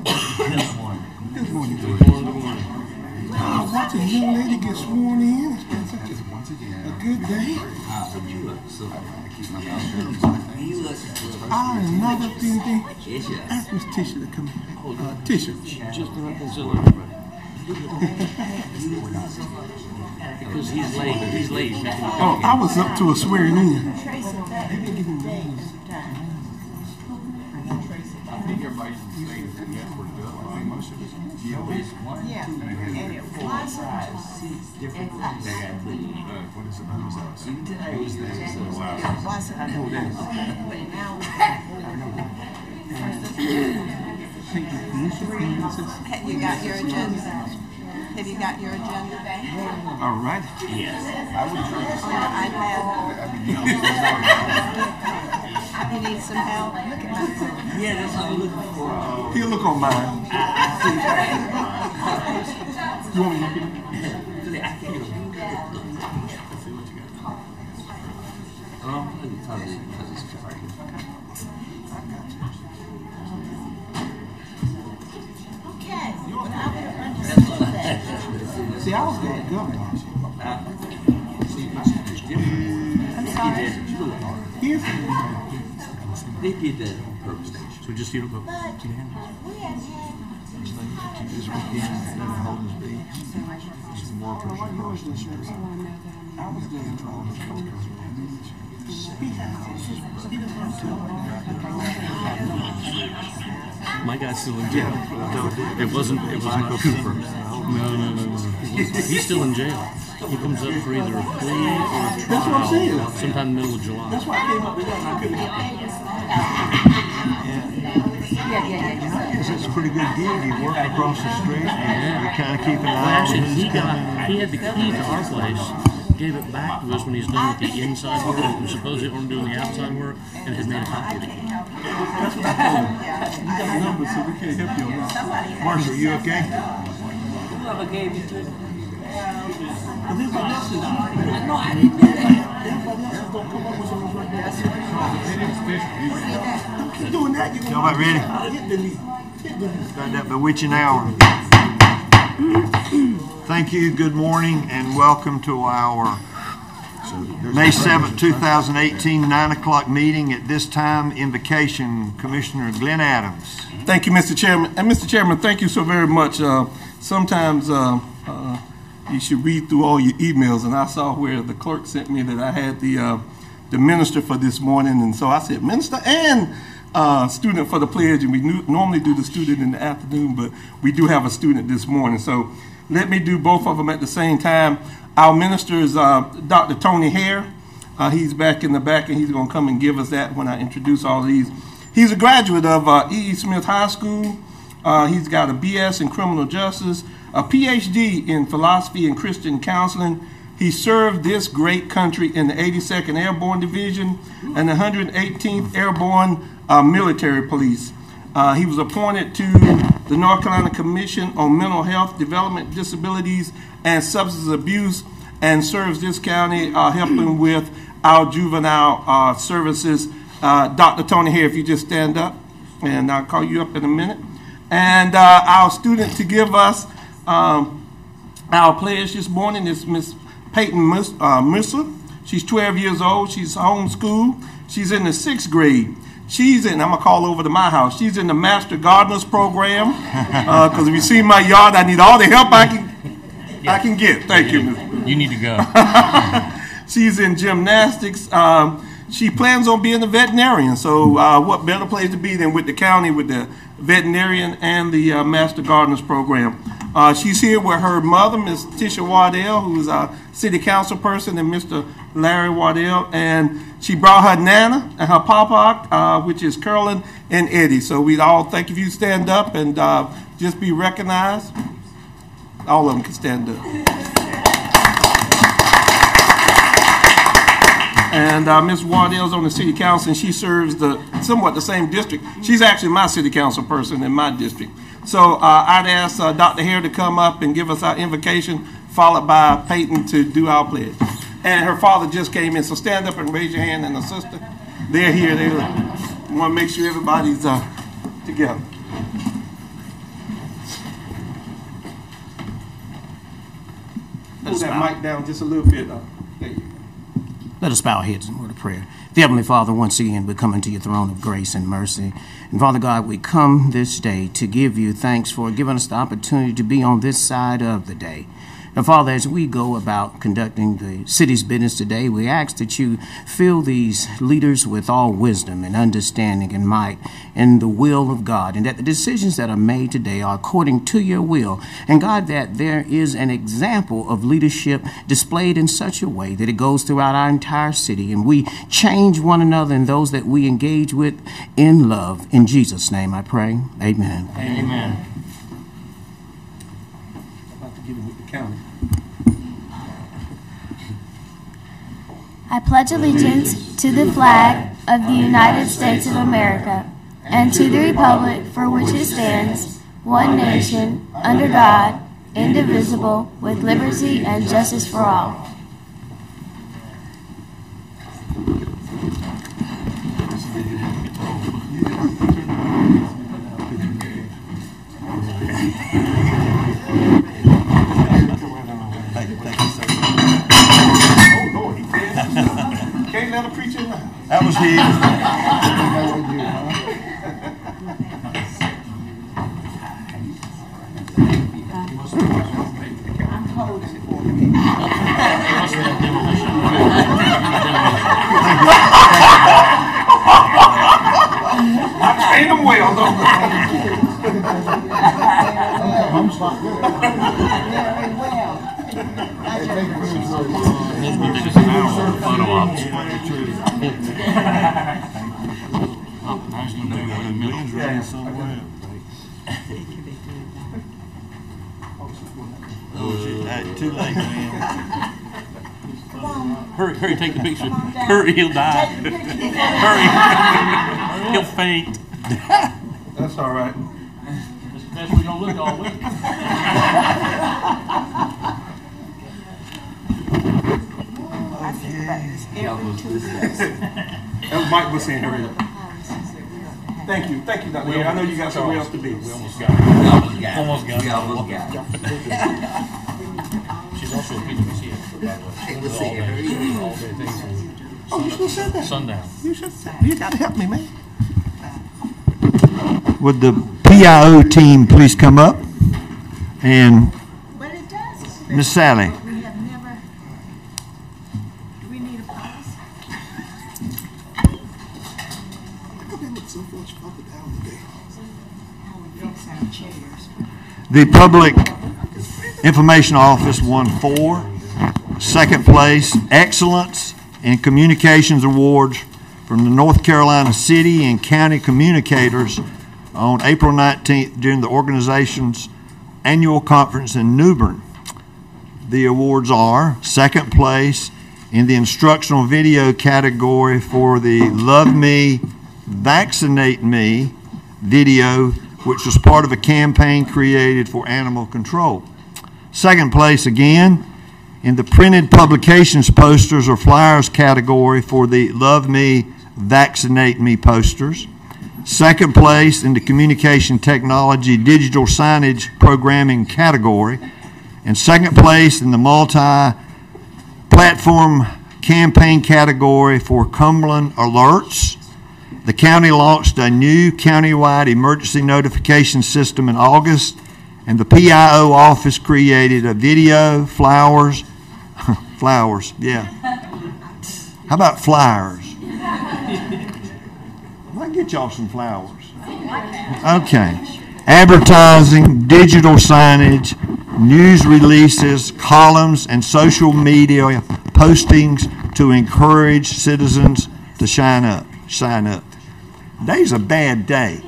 Good morning. Watching a young lady get sworn in. It's been such a good day. Another thing. Ask Miss Tisha to come in. Tisha. Just because he's late. He's late. Oh, I was up to a swearing in. Yeah, and it was different. What is it? Have you got your agenda? Have you got your agenda back? All right. Yes. On your iPad? You need some help? Yeah, that's what I'm looking for. He'll look on mine. You want me to look at See, I was going to governor. I'm sorry. They did that on purpose. So just you don't go. This weekend, Holden's Beach, some workers across the street. I was going to draw the My guy's still in jail. It was not Cooper. No. He's still in jail. He comes up for either a plea or a trial. That's what I'm saying. Sometime in the middle of July. That's why I came up with that and I couldn't help It's a pretty good gig. You work across the street, and you kind of keep an eye on Actually, who's coming. he had the key to our place, gave it back to us when he's done with the inside work, and supposedly weren't doing the outside work, and had made a copy of it. That's what I told him. You got a number, so we can't help you on that. Marshall, you okay? Whoever gave you to But this is No, I didn't do that. keep doing that. Y'all about ready? Hit delete. Got that bewitching hour. Thank you, good morning, and welcome to our May 7th, 2018, 9 o'clock meeting. At this time, invocation, Commissioner Glenn Adams. Thank you, Mr. Chairman. And Mr. Chairman, thank you so very much. Sometimes you should read through all your emails, and I saw where the clerk sent me that I had the minister for this morning, and so I said minister and student for the pledge, and we normally do the student in the afternoon, but we do have a student this morning, so let me do both of them at the same time. Our minister is Dr. Tony Hare. He's back in the back, and he's going to come and give us that when I introduce all of these. He's a graduate of E.E. Smith High School. He's got a B.S. in criminal justice, a Ph.D. in philosophy and Christian counseling. He served this great country in the 82nd Airborne Division and the 118th Airborne Military Police. He was appointed to the North Carolina Commission on Mental Health, Development, Disabilities, and Substance Abuse, and serves this county helping with our juvenile services. Dr. Tony here, if you just stand up, and I'll call you up in a minute. And our student to give us our pledge this morning is Miss Peyton Mercer. She's 12 years old. She's homeschooled. She's in the 6th grade. She's in, I'm going to call over to my house. She's in the Master Gardeners program. Because if you see my yard, I need all the help I can get. Thank you, Ms. You need to go. She's in gymnastics. She plans on being a veterinarian. So what better place to be than with the county, with the veterinarian and the Master Gardeners program. She's here with her mother, Miss Tisha Waddell, who's a city council person, and Mr. Larry Waddell. And she brought her Nana and her Papa, which is Cumberland and Eddie. So we'd all thank you if you stand up and just be recognized. All of them can stand up. And Ms. Waddell's on the city council, and she serves somewhat the same district. She's actually my city council person in my district. So I'd ask Dr. Hare to come up and give us our invocation, followed by Peyton to do our pledge. And her father just came in, so stand up and raise your hand, and her sister, they're here. They want to make sure everybody's together. Pull that mic down just a little bit. There you go. Let us bow our heads in a word of prayer. The Heavenly Father, once again, we come into your throne of grace and mercy. And Father God, we come this day to give you thanks for giving us the opportunity to be on this side of the day. And Father, as we go about conducting the city's business today, we ask that you fill these leaders with all wisdom and understanding and might in the will of God, and that the decisions that are made today are according to your will. And God, that there is an example of leadership displayed in such a way that it goes throughout our entire city, and we change one another and those that we engage with in love. In Jesus' name I pray. Amen. Amen. I pledge allegiance to the flag of the United States of America and to the republic for which it stands, one nation, under God, indivisible, with liberty and justice for all. Can't let a preacher in the house. That was his. I trained him well, though. Too late, man. Hurry, take the picture. Hurry, he'll die. Hurry. He'll faint. That's all right. That's the best we're going to look all week. As Mike was saying, hurry up. Thank you, Dr. Gay. I know you got somewhere else to be. We almost got it. Almost got it. She's also a PWC all day things. Oh, you should have said that. Sundown. You got to help me, man. Would the PIO team please come up? And But it does. Miss Sally. We have never, do we need a pause? How we fix our chairs. The Public Information Office won 4. Second place, Excellence in Communications Awards from the North Carolina City and County Communicators on April 19th during the organization's annual conference in New Bern. The awards are second place in the instructional video category for the Love Me, Vaccinate Me video, which was part of a campaign created for animal control. Second place again in the printed publications posters or flyers category for the Love Me, Vaccinate Me posters. Second place in the communication technology digital signage programming category. And second place in the multi-platform campaign category for Cumberland alerts. The county launched a new countywide emergency notification system in August, and the PIO office created a video, flowers, yeah. How about flyers? I'll get y'all some flowers. Okay. Advertising, digital signage, news releases, columns, and social media postings to encourage citizens to sign up. Today's a bad day.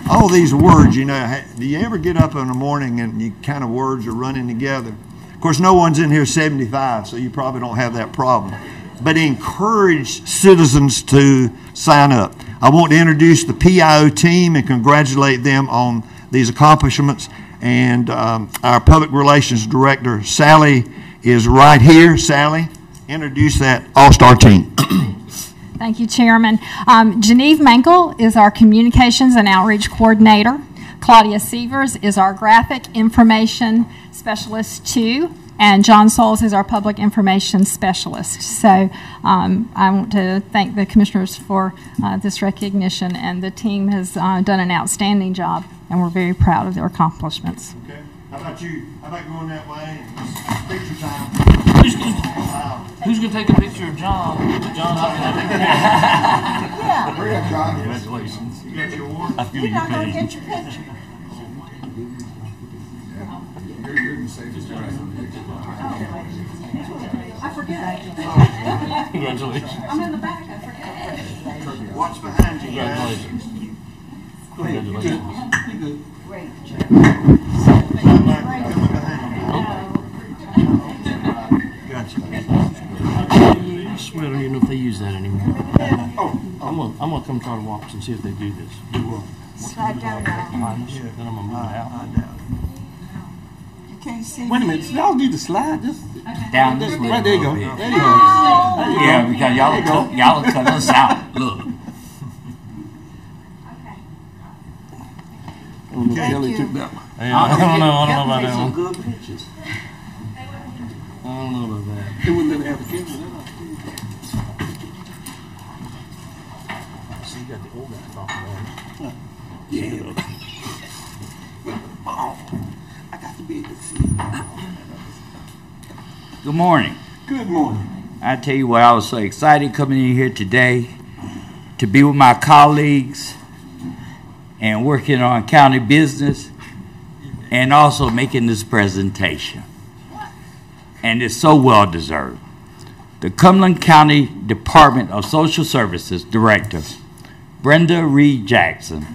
All these words, you know, do you ever get up in the morning and you kind of words are running together? Of course, no one's in here 75, so you probably don't have that problem. But encourage citizens to sign up. I want to introduce the PIO team and congratulate them on these accomplishments. And our Public Relations Director, Sally, is right here. Sally, introduce that all-star team. Thank you, Chairman. Geneve Mankel is our Communications and Outreach Coordinator. Claudia Sievers is our Graphic Information Specialist 2. and John Souls is our public information specialist. So I want to thank the commissioners for this recognition, and the team has done an outstanding job, and we're very proud of their accomplishments. Okay. How about you? How about going that way? Picture time. Who's going to take a picture of John? John's not going to take a picture. Congratulations. You got your award? I feel You're your not going to pain. get your picture. I forget. Congratulations. I'm in the back. I forget. Watch behind you, guys. Congratulations. Congratulations. Gotcha. I swear I don't even know if they use that anymore. I'm gonna come try to walk and see if they do this. Slide down now. Then I'm gonna move it out. You can't see. Wait a minute, y'all need to slide just Down this way. right there. You go. There you go. Yeah, because y'all cut us out. Look. Kelly took that one. Hey, I don't know about that Some one. good pictures. I don't know about that. They wouldn't let her have a camera. See, you got the old guy talking about I got to be able to see. Good morning. Good morning. I tell you what, I was so excited coming in here today to be with my colleagues and working on county business and also making this presentation. And it's so well deserved. The Cumberland County Department of Social Services Director, Brenda Reed Jackson,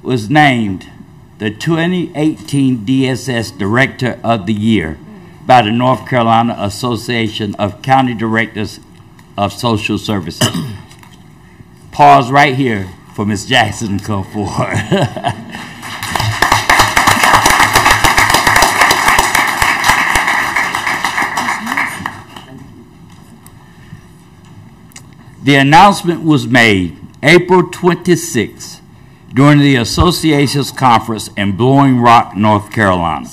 was named the 2018 DSS Director of the Year by the North Carolina Association of County Directors of Social Services. Pause right here for Ms. Jackson to come forward. The announcement was made April 26th during the association's conference in Blowing Rock, North Carolina.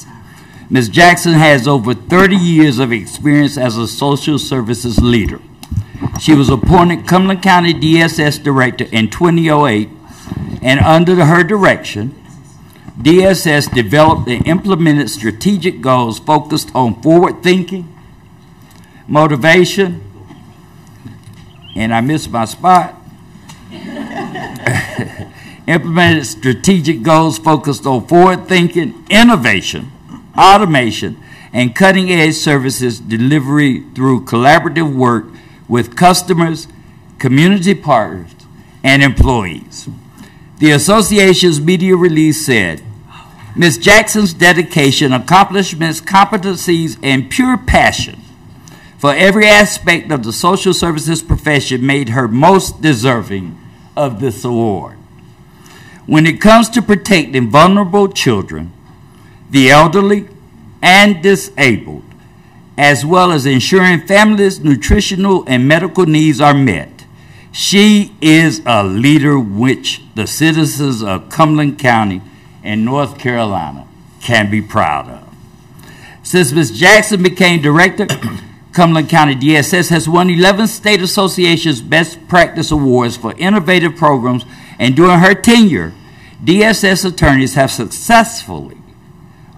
Ms. Jackson has over 30 years of experience as a social services leader. She was appointed Cumberland County DSS Director in 2008, and under her direction, DSS developed and implemented strategic goals focused on forward thinking, motivation, and I missed my spot. Implemented strategic goals focused on forward thinking, innovation, automation, and cutting-edge services delivery through collaborative work with customers, community partners, and employees. The association's media release said, Ms. Jackson's dedication, accomplishments, competencies, and pure passion for every aspect of the social services profession made her most deserving of this award. When it comes to protecting vulnerable children, the elderly, and disabled, as well as ensuring families' nutritional and medical needs are met, she is a leader which the citizens of Cumberland County and North Carolina can be proud of. Since Ms. Jackson became director, Cumberland County DSS has won 11 state associations Best Practice Awards for innovative programs, and during her tenure, DSS attorneys have successfully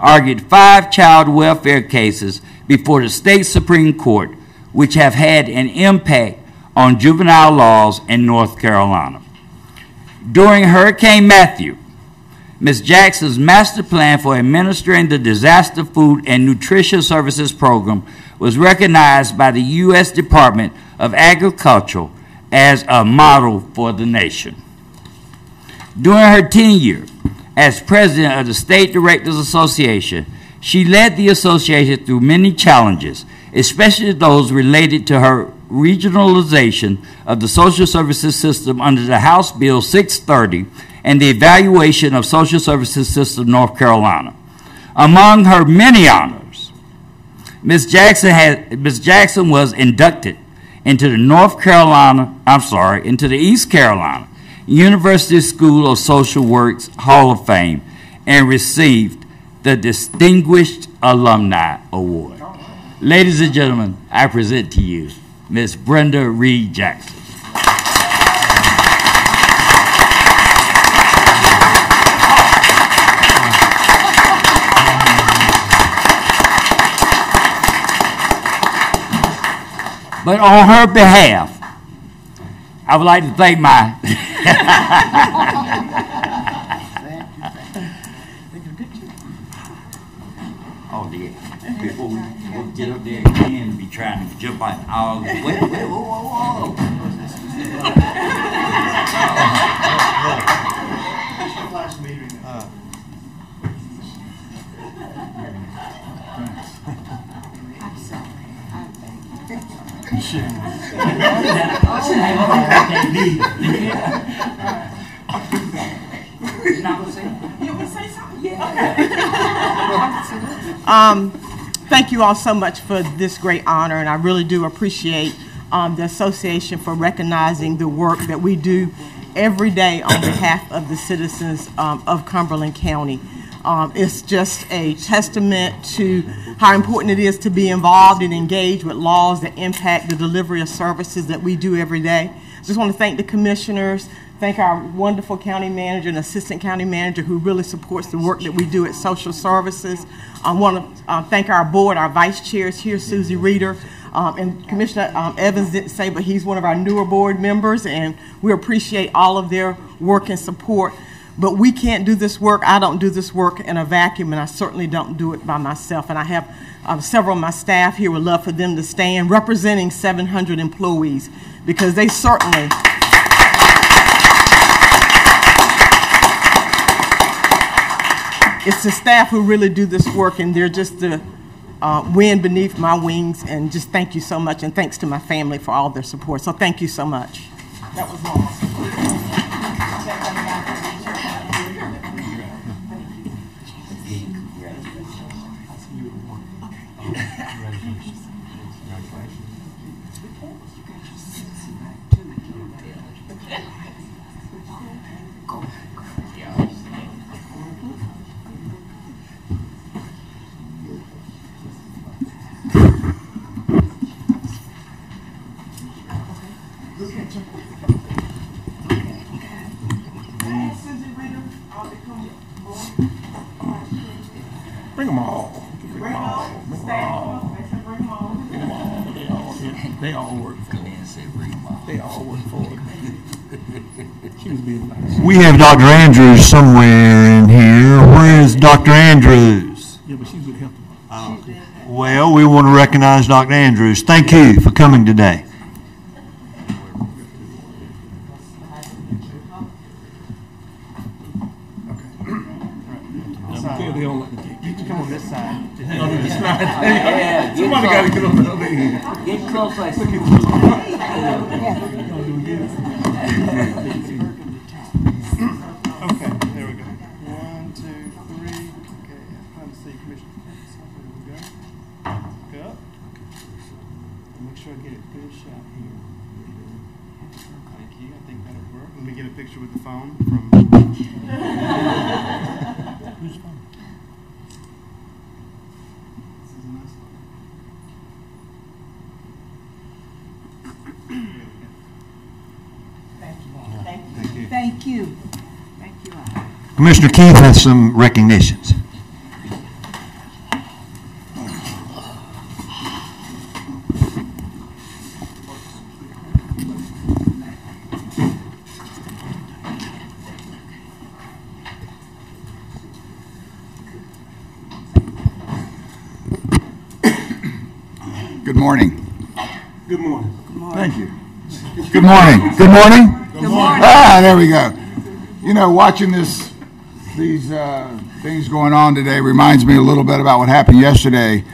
argued 5 child welfare cases before the state Supreme Court, which have had an impact on juvenile laws in North Carolina. During Hurricane Matthew, Ms. Jackson's master plan for administering the Disaster Food and Nutrition Services Program was recognized by the U.S. Department of Agriculture as a model for the nation. During her tenure as president of the State Directors Association, she led the association through many challenges, especially those related to her regionalization of the social services system under the House Bill 630 and the evaluation of social services system North Carolina. Among her many honors, Ms. Jackson was inducted into the East Carolina University School of Social Work's Hall of Fame and received the Distinguished Alumni Award. Ladies and gentlemen, I present to you Miss Brenda Reed Jackson. But on her behalf, I would like to thank my oh dear. Before we get up there again, be trying to jump on all the wait, whoa. Thank you all so much for this great honor, and I really do appreciate the association for recognizing the work that we do every day on behalf of the citizens of Cumberland County. It's just a testament to how important it is to be involved and engaged with laws that impact the delivery of services that we do every day. Just want to thank the commissioners, thank our wonderful county manager and assistant county manager who really supports the work that we do at social services. I want to thank our board, our vice chairs here, Susie Reeder, and Commissioner Evans didn't say, but he's one of our newer board members, and we appreciate all of their work and support. But we can't do this work. I don't do this work in a vacuum, and I certainly don't do it by myself. And I have several of my staff here. Would love for them to stand, representing 700 employees, because they certainly it's the staff who really do this work, and they're just the wind beneath my wings. And just thank you so much, and thanks to my family for all their support. So thank you so much. That was long. Bring them all. They all work for it. They all work for it. She was being nice. We have Dr. Andrews somewhere in here. Where is Dr. Andrews? Yeah, but she's with health. Well, we want to recognize Dr. Andrews. Thank you for coming today. Come on this side. Somebody got to get on the other end. Get close, I see. Okay, there we go. 1, 2, 3. Okay, trying to see Commissioner. There we go. Look up. Make sure I get a good shot here. Thank you. I think that'll work. Let me get a picture with the phone from. Whose phone? Thank you. Commissioner Keith has some recognitions. Good morning. Good morning. Thank you. Good morning. Good morning. Good morning. Ah, there we go. You know, watching these things going on today reminds me a little bit about what happened yesterday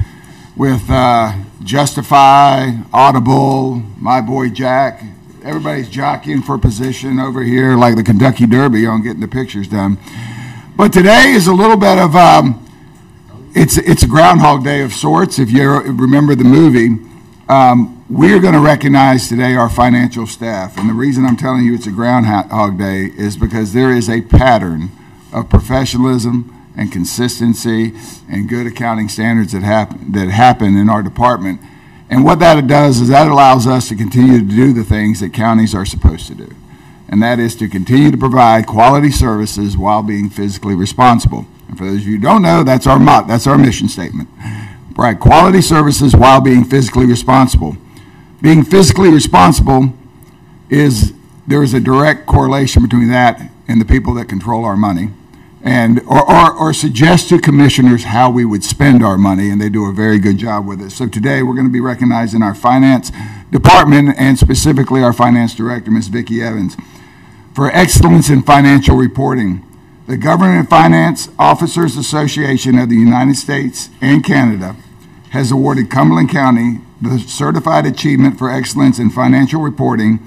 with Justify, Audible, my boy Jack. Everybody's jockeying for position over here like the Kentucky Derby on getting the pictures done. But today is a little bit of, it's a Groundhog Day of sorts, if you remember the movie. We're going to recognize today our financial staff. And the reason I'm telling you it's a Groundhog Day is because there is a pattern of professionalism and consistency and good accounting standards that happen in our department. And what that does is that allows us to continue to do the things that counties are supposed to do. And that is to continue to provide quality services while being fiscally responsible. And for those of you who don't know, that's our mission statement. Provide quality services while being fiscally responsible. Being fiscally responsible there is a direct correlation between that and the people that control our money, and or suggest to commissioners how we would spend our money, and they do a very good job with it. So today we're going to be recognizing our finance department, and specifically our finance director, Ms. Vicki Evans, for excellence in financial reporting. The Government and Finance Officers Association of the United States and Canada has awarded Cumberland County the Certified Achievement for Excellence in Financial Reporting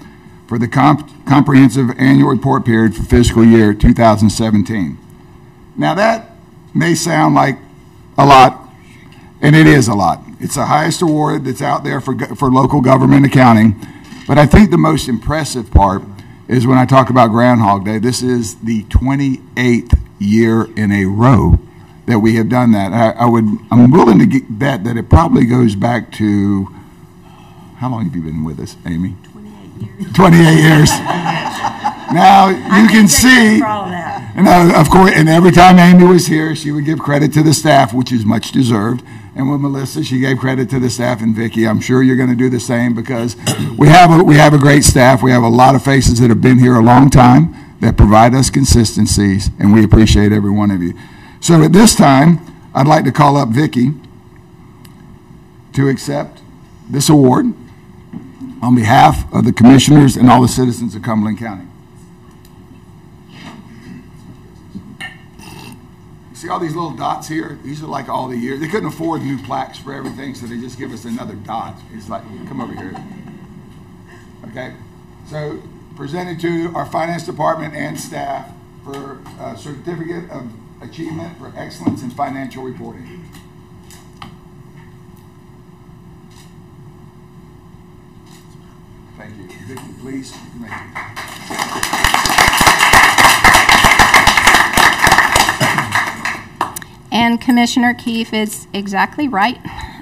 for the comprehensive annual report period for fiscal year 2017. Now that may sound like a lot, and it is a lot. It's the highest award that's out there for local government accounting, but I think the most impressive part is when I talk about Groundhog Day. This is the 28th year in a row that we have done that. I'm willing to bet that it probably goes back to, how long have you been with us, Amy? 28 years. Now you can see, and of course, and every time Amy was here, she would give credit to the staff, which is much deserved. And with Melissa, she gave credit to the staff, and Vicki, I'm sure you're going to do the same, because we have a great staff. We have a lot of faces that have been here a long time that provide us consistencies, and we appreciate every one of you. So at this time, I'd like to call up Vicki to accept this award on behalf of the commissioners and all the citizens of Cumberland County. See all these little dots here? These are like all the years. They couldn't afford new plaques for everything, so they just give us another dot. It's like, come over here. Okay? So, presented to our finance department and staff for a certificate of achievement for excellence in financial reporting. Thank you. Vicki, please. Thank you. And Commissioner Keefe is exactly right.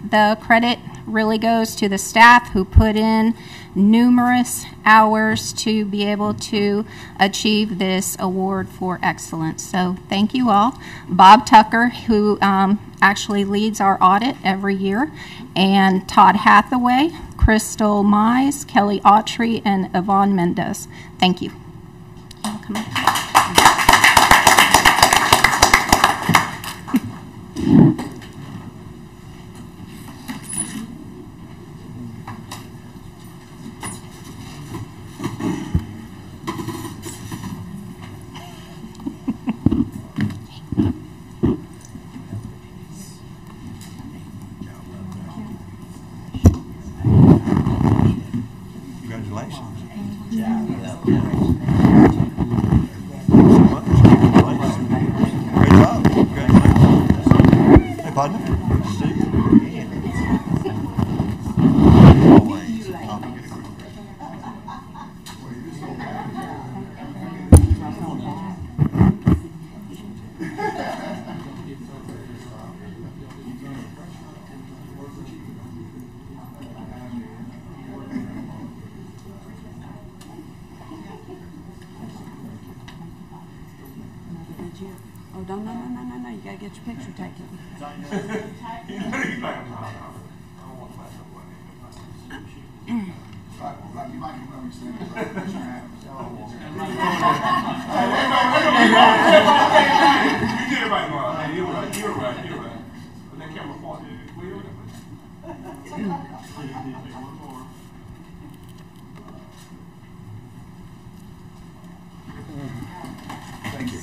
The credit really goes to the staff who put in numerous hours to be able to achieve this award for excellence. So thank you all. Bob Tucker, who actually leads our audit every year, and Todd Hathaway, Crystal Mize, Kelly Autry, and Yvonne Mendez. Thank you. Come on. Oh, no, you gotta get your picture taken. Thank you.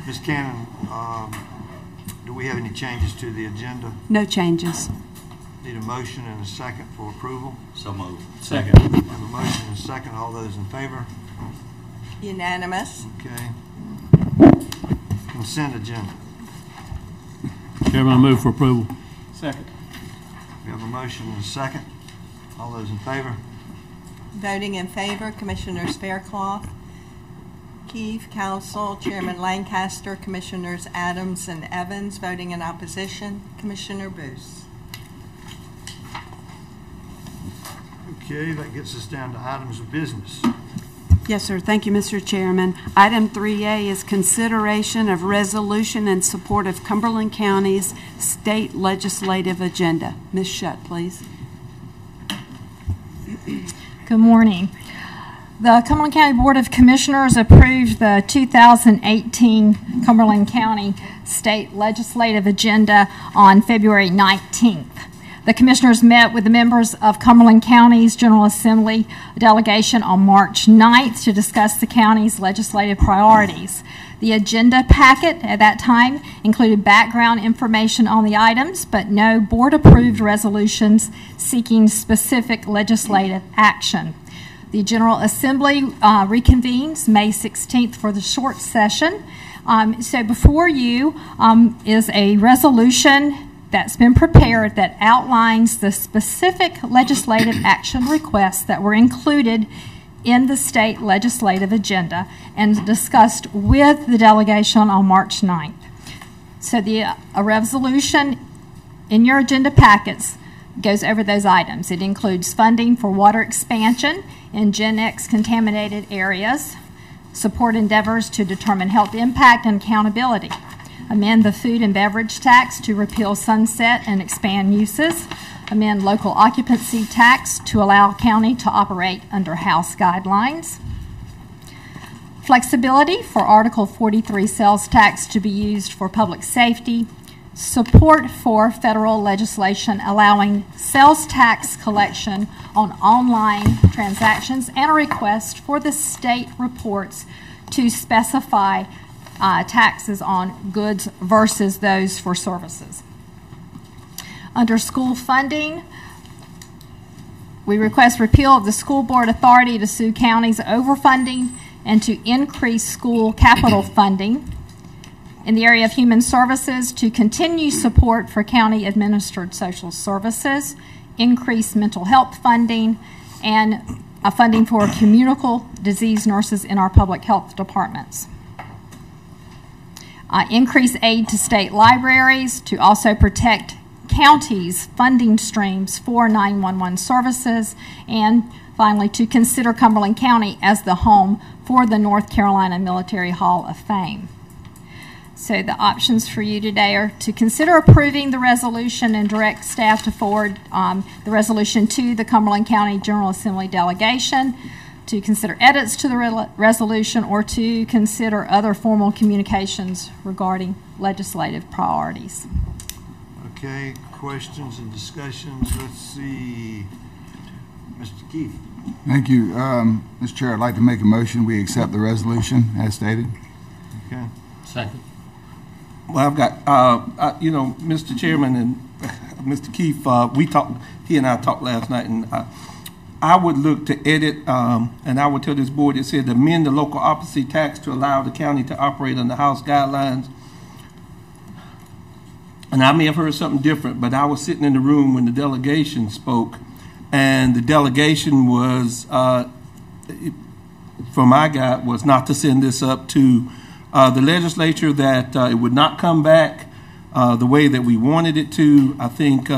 Ms. Cannon, Do we have any changes to the agenda? No changes. Need a motion and a second for approval. So moved. Second. We have a motion and a second. All those in favor? Unanimous. Okay. Consent agenda. Chairman, I move for approval. Second. We have a motion and a second. All those in favor? Voting in favor, Commissioners Faircloth, Keefe, Council, Chairman Lancaster, Commissioners Adams and Evans. Voting in opposition, Commissioner Booth. Okay, that gets us down to items of business. Yes, sir. Thank you, Mr. Chairman. Item 3A is consideration of resolution in support of Cumberland County's state legislative agenda. Ms. Shutt, please. Good morning. The Cumberland County Board of Commissioners approved the 2018 Cumberland County State Legislative Agenda on February 19th. The Commissioners met with the members of Cumberland County's General Assembly delegation on March 9th to discuss the county's legislative priorities. The agenda packet at that time included background information on the items, but no board-approved resolutions seeking specific legislative action. The General Assembly reconvenes May 16th for the short session. So before you is a resolution that's been prepared that outlines the specific legislative action requests that were included in the state legislative agenda and discussed with the delegation on March 9th. So a resolution in your agenda packets goes over those items. It includes funding for water expansion in Gen X contaminated areas, support endeavors to determine health impact and accountability, amend the food and beverage tax to repeal sunset and expand uses, amend local occupancy tax to allow county to operate under House guidelines, flexibility for Article 43 sales tax to be used for public safety, support for federal legislation allowing sales tax collection on online transactions, and a request for the state reports to specify taxes on goods versus those for services. Under school funding, we request repeal of the school board authority to sue counties overfunding and to increase school capital funding. In the area of human services, to continue support for county administered social services, increase mental health funding, and funding for communicable disease nurses in our public health departments. Increase aid to state libraries to also protect counties' funding streams for 911 services, and finally to consider Cumberland County as the home for the North Carolina Military Hall of Fame. So the options for you today are to consider approving the resolution and direct staff to forward the resolution to the Cumberland County General Assembly delegation, to consider edits to the resolution, or to consider other formal communications regarding legislative priorities. Okay, questions and discussions. Let's see. Mr. Keefe. Thank you. Mr. Chair, I'd like to make a motion. We accept the resolution as stated. Okay. Second. Well, I've got, Mr. Chairman and Mr. Keefe, he and I talked last night, and I would look to edit, and I would tell this board, it said amend the local occupancy tax to allow the county to operate under House guidelines. And I may have heard something different, but I was sitting in the room when the delegation spoke, and the delegation was, from my guide, was not to send this up to the legislature, that it would not come back the way that we wanted it to. I think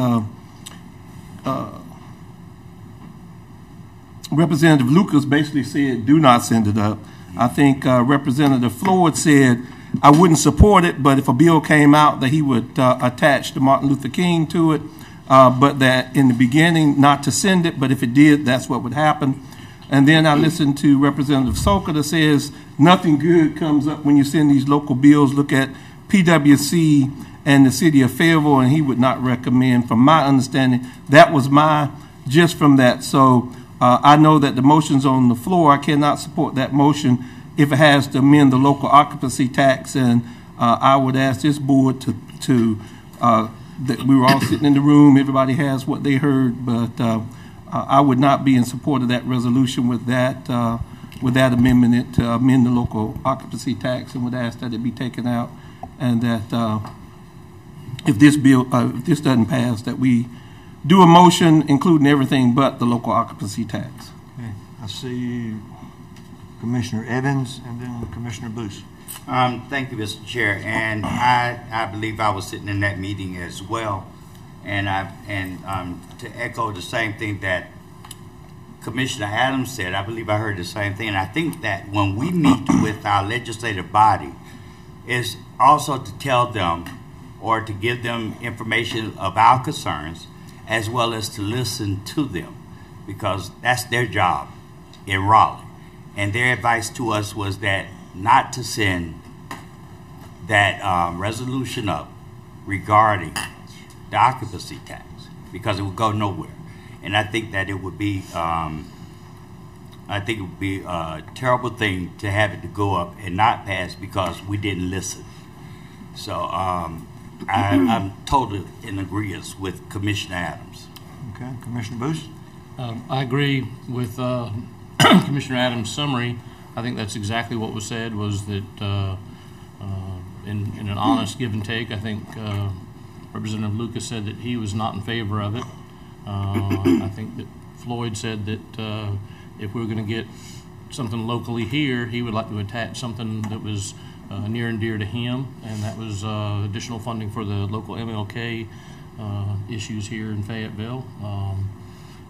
Representative Lucas basically said, do not send it up. I think Representative Floyd said, I wouldn't support it, but if a bill came out that he would attach the Martin Luther King to it, but that in the beginning not to send it, but if it did, that's what would happen. And then I listened to Representative Soka that says nothing good comes up when you send these local bills. Look at PwC and the city of Fayetteville, and he would not recommend, from my understanding. That was my gist from that. So I know that the motion's on the floor. I cannot support that motion if it has to amend the local occupancy tax, and I would ask this board to that we were all sitting in the room, everybody has what they heard, but I would not be in support of that resolution with that amendment to amend the local occupancy tax, and would ask that it be taken out, and that if this doesn't pass, that we do a motion including everything but the local occupancy tax. Okay. I see Commissioner Evans and then Commissioner Booth. Thank you, Mr. Chair, and I believe I was sitting in that meeting as well, and to echo the same thing that Commissioner Adams said, I believe I heard the same thing, and I think that when we meet with our legislative body, is also to tell them or to give them information of our concerns, as well as to listen to them, because that's their job in Raleigh. And their advice to us was that not to send that resolution up regarding the occupancy tax, because it would go nowhere. And I think that it would be, a terrible thing to have it to go up and not pass because we didn't listen. So I'm totally in agreement with Commissioner Adams. Okay, Commissioner Booth? I agree with Commissioner Adams' summary. I think that's exactly what was said, was that in an honest give and take, I think Representative Lucas said that he was not in favor of it. I think that Floyd said that if we were going to get something locally here, he would like to attach something that was near and dear to him, and that was additional funding for the local MLK issues here in Fayetteville.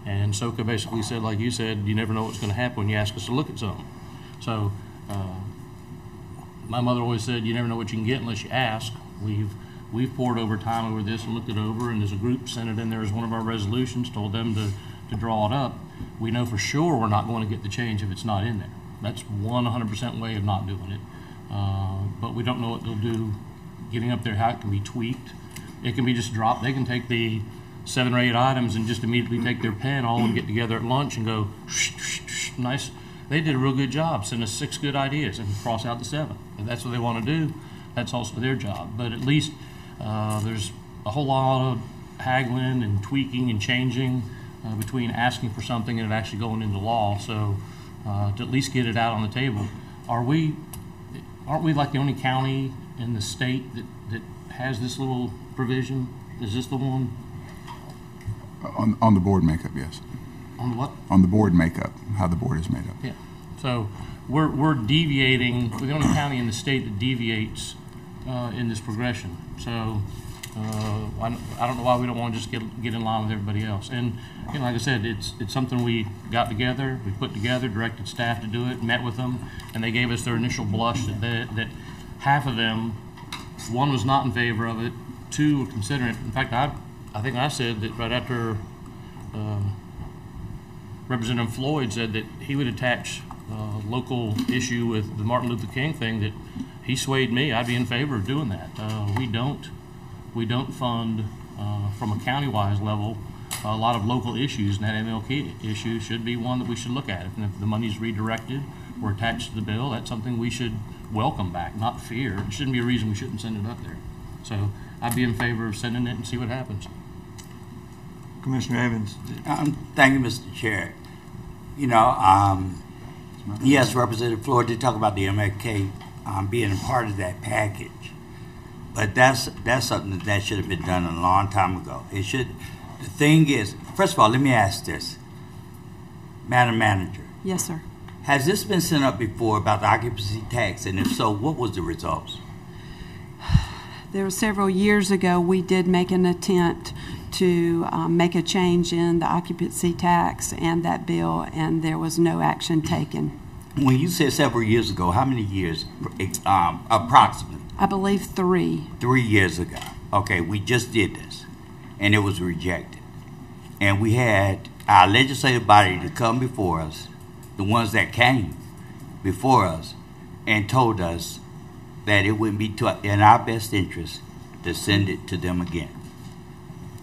And Soka basically said, like you said, you never know what's going to happen when you ask us to look at something. So my mother always said, you never know what you can get unless you ask. We've poured over time over this and looked it over, and as a group sent it in there as one of our resolutions, told them to draw it up. We know for sure we're not going to get the change if it's not in there. That's 100% way of not doing it. But we don't know what they'll do getting up there, how it can be tweaked. It can be just dropped. They can take the 7 or 8 items and just immediately take their pen, all of them get together at lunch and go, nice. They did a real good job, send us 6 good ideas and cross out the 7. If that's what they want to do, that's also their job. But at least there's a whole lot of haggling and tweaking and changing between asking for something and it actually going into law. So to at least get it out on the table. Aren't we like the only county in the state that has this little provision? Is this the one? On the board makeup, yes. On the what? On the board makeup, how the board is made up. Yeah. So we're deviating. We're the only county in the state that deviates in this progression. So I don't know why we don't want to just get in line with everybody else. And you know, like I said, it's something we got together, we put together, directed staff to do it, met with them, and they gave us their initial blush that half of them, 1 was not in favor of it, 2 were considering it. In fact, I think I said that right after Representative Floyd said that he would attach local issue with the Martin Luther King thing, that he swayed me. I'd be in favor of doing that. We don't fund from a county-wise level a lot of local issues, and that MLK issue should be one that we should look at. And if the money's redirected or attached to the bill, that's something we should welcome back, not fear. It shouldn't be a reason we shouldn't send it up there. So I'd be in favor of sending it and see what happens. Commissioner Evans. Thank you, Mr. Chair. You know, yes, Representative Floyd did talk about the MLK being a part of that package, but that's something that should have been done a long time ago. It should. The thing is, first of all, let me ask this, Madam Manager. Yes, sir. Has this been sent up before about the occupancy tax, and if so, what was the results? There were several years ago, we did make an attempt to make a change in the occupancy tax and that bill, and there was no action taken. When you said several years ago, how many years approximately? I believe 3. 3 years ago. Okay, we just did this, and it was rejected. And we had our legislative body to come before us, the ones that came before us, and told us that it wouldn't be in our best interest to send it to them again.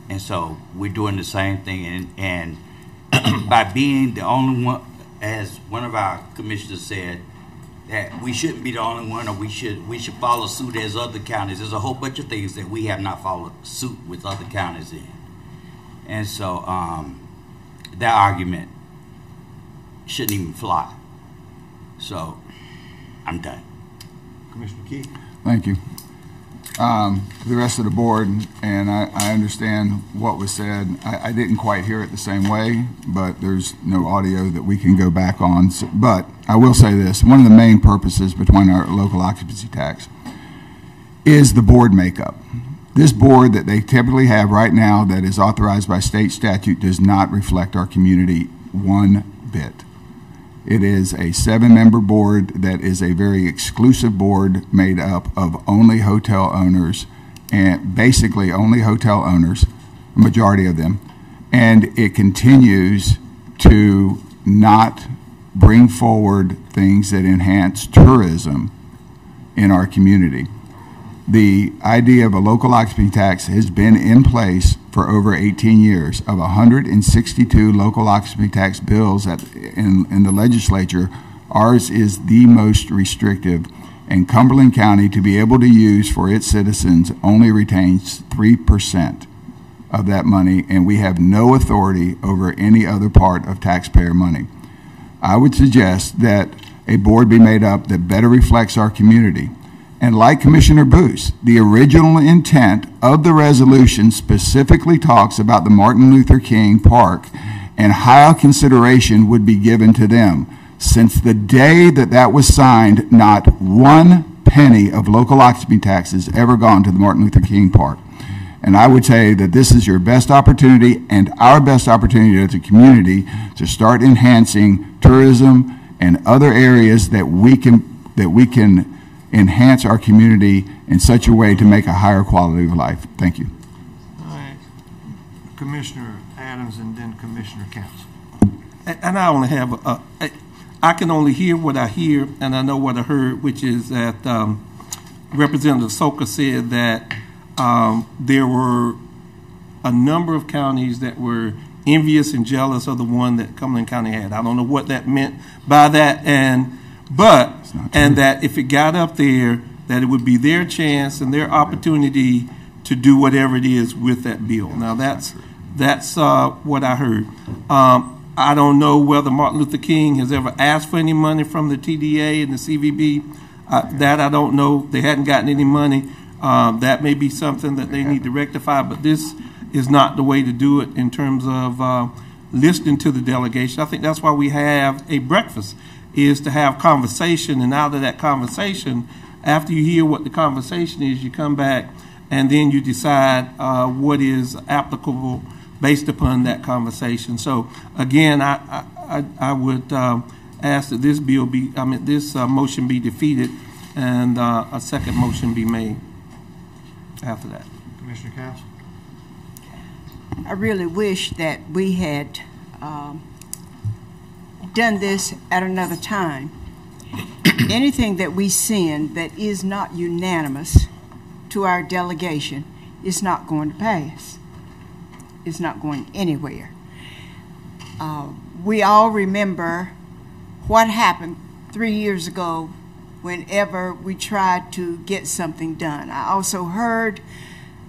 And so we're doing the same thing, and by being the only one, as one of our commissioners said, that we shouldn't be the only one, or we should follow suit as other counties. There's a whole bunch of things that we have not followed suit with other counties in. And so that argument shouldn't even fly. So I'm done. Commissioner Keith. Thank you. To the rest of the board, and I understand what was said. I didn't quite hear it the same way, but there's no audio that we can go back on. So, but I will say this, one of the main purposes between our local occupancy tax is the board makeup. This board that they typically have right now that is authorized by state statute does not reflect our community one bit. It is a 7-member board that is a very exclusive board made up of only hotel owners, and basically only hotel owners, a majority of them, and it continues to not bring forward things that enhance tourism in our community. The idea of a local occupancy tax has been in place for over 18 years. Of 162 local occupancy tax bills in the legislature, ours is the most restrictive, and Cumberland County, to be able to use for its citizens, only retains 3% of that money, and we have no authority over any other part of taxpayer money. I would suggest that a board be made up that better reflects our community. And like Commissioner Booth, the original intent of the resolution specifically talks about the Martin Luther King Park and how consideration would be given to them. Since the day that that was signed, not one penny of local occupancy tax has ever gone to the Martin Luther King Park. And I would say that this is your best opportunity and our best opportunity as a community to start enhancing tourism and other areas that we can enhance our community in such a way to make a higher quality of life. Thank you. All right. Commissioner Adams and then Commissioner Council. And I only have, I can only hear what I hear, and I know what I heard, which is that Representative Soka said that there were a number of counties that were envious and jealous of the one that Cumberland County had. I don't know what that meant by that, and that if it got up there, that it would be their chance and their opportunity to do whatever it is with that bill. Now that's what I heard. I don't know whether Martin Luther King has ever asked for any money from the TDA and the CVB. That I don't know. They hadn't gotten any money. That may be something that they need to rectify, but this is not the way to do it in terms of listening to the delegation. I think that's why we have a breakfast, is to have conversation, and out of that conversation, after you hear what the conversation is, you come back and then you decide what is applicable based upon that conversation. So again, I would ask that this bill be, this motion be defeated and a second motion be made after that. Commissioner Council. I really wish that we had done this at another time. Anything that we send that is not unanimous to our delegation is not going to pass. It's not going anywhere. We all remember what happened 3 years ago whenever we tried to get something done. I also heard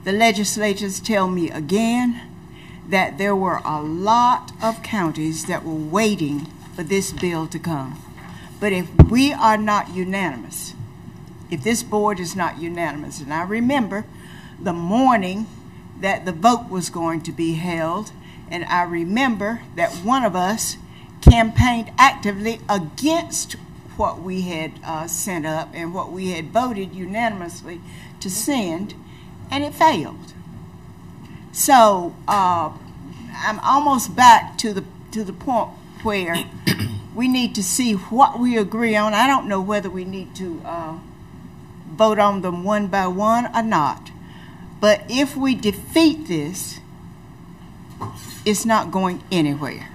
the legislators tell me again that there were a lot of counties that were waiting for this bill to come. But if we are not unanimous, if this board is not unanimous, and I remember the morning that the vote was going to be held, and I remember that one of us campaigned actively against what we had sent up and what we had voted unanimously to send, and it failed. So I'm almost back to the point where we need to see what we agree on. I don't know whether we need to vote on them one by one or not. But if we defeat this, it's not going anywhere.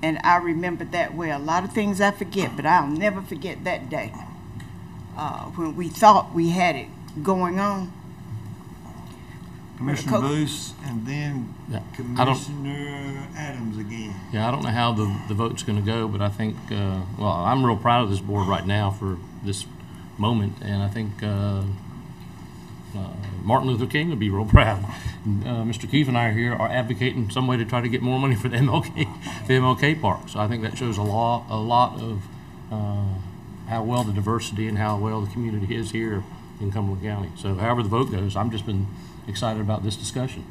And I remember that way. A lot of things I forget, but I'll never forget that day when we thought we had it going on. Commissioner Booth, and then Yeah, Commissioner Adams again. Yeah, I don't know how the vote's going to go, but I think, well, I'm real proud of this board right now for this moment, and I think Martin Luther King would be real proud. Mr. Keefe and I are here are advocating some way to try to get more money for the MLK Park. So I think that shows a lot of how well the diversity and how well the community is here in Cumberland County. So however the vote goes, I've just been excited about this discussion.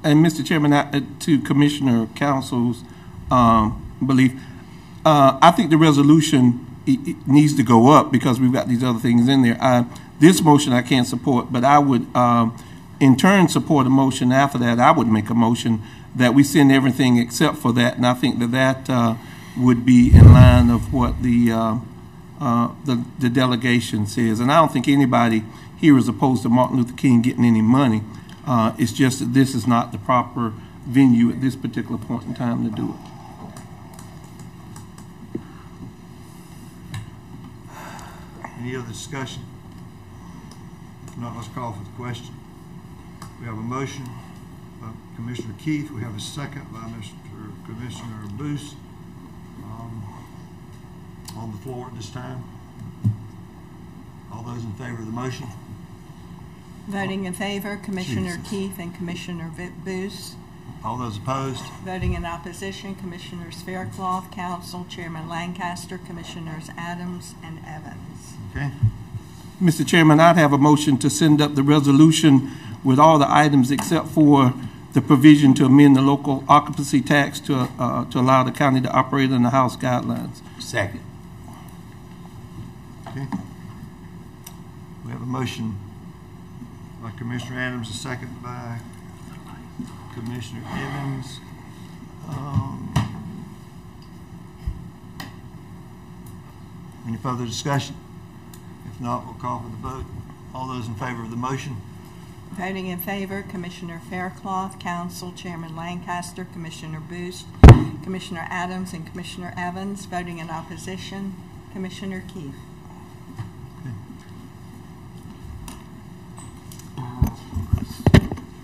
And Mr. Chairman, to Commissioner Council's belief, I think the resolution it needs to go up because we've got these other things in there. This motion I can't support, but I would in turn support a motion after that. I would make a motion that we send everything except for that, and I think that would be in line of what the delegation says. And I don't think anybody here is opposed to Martin Luther King getting any money. It's just that this is not the proper venue at this particular point in time to do it. Any other discussion? If not, let's call for the question. We have a motion by Commissioner Keefe. We have a second by Commissioner Booth on the floor at this time. All those in favor of the motion? Voting in favor, Commissioner Keefe and Commissioner Booth. All those opposed? Voting in opposition, Commissioners Faircloth, Council, Chairman Lancaster, Commissioners Adams and Evans. Okay. Mr. Chairman, I'd have a motion to send up the resolution with all the items except for the provision to amend the local occupancy tax to allow the county to operate in the House guidelines. Second. Okay. We have a motion by Commissioner Adams, a second by Commissioner Evans. Any further discussion? If not, we'll call for the vote. All those in favor of the motion? Voting in favor, Commissioner Faircloth, Council, Chairman Lancaster, Commissioner Booth, Commissioner Adams, and Commissioner Evans. Voting in opposition, Commissioner Keefe.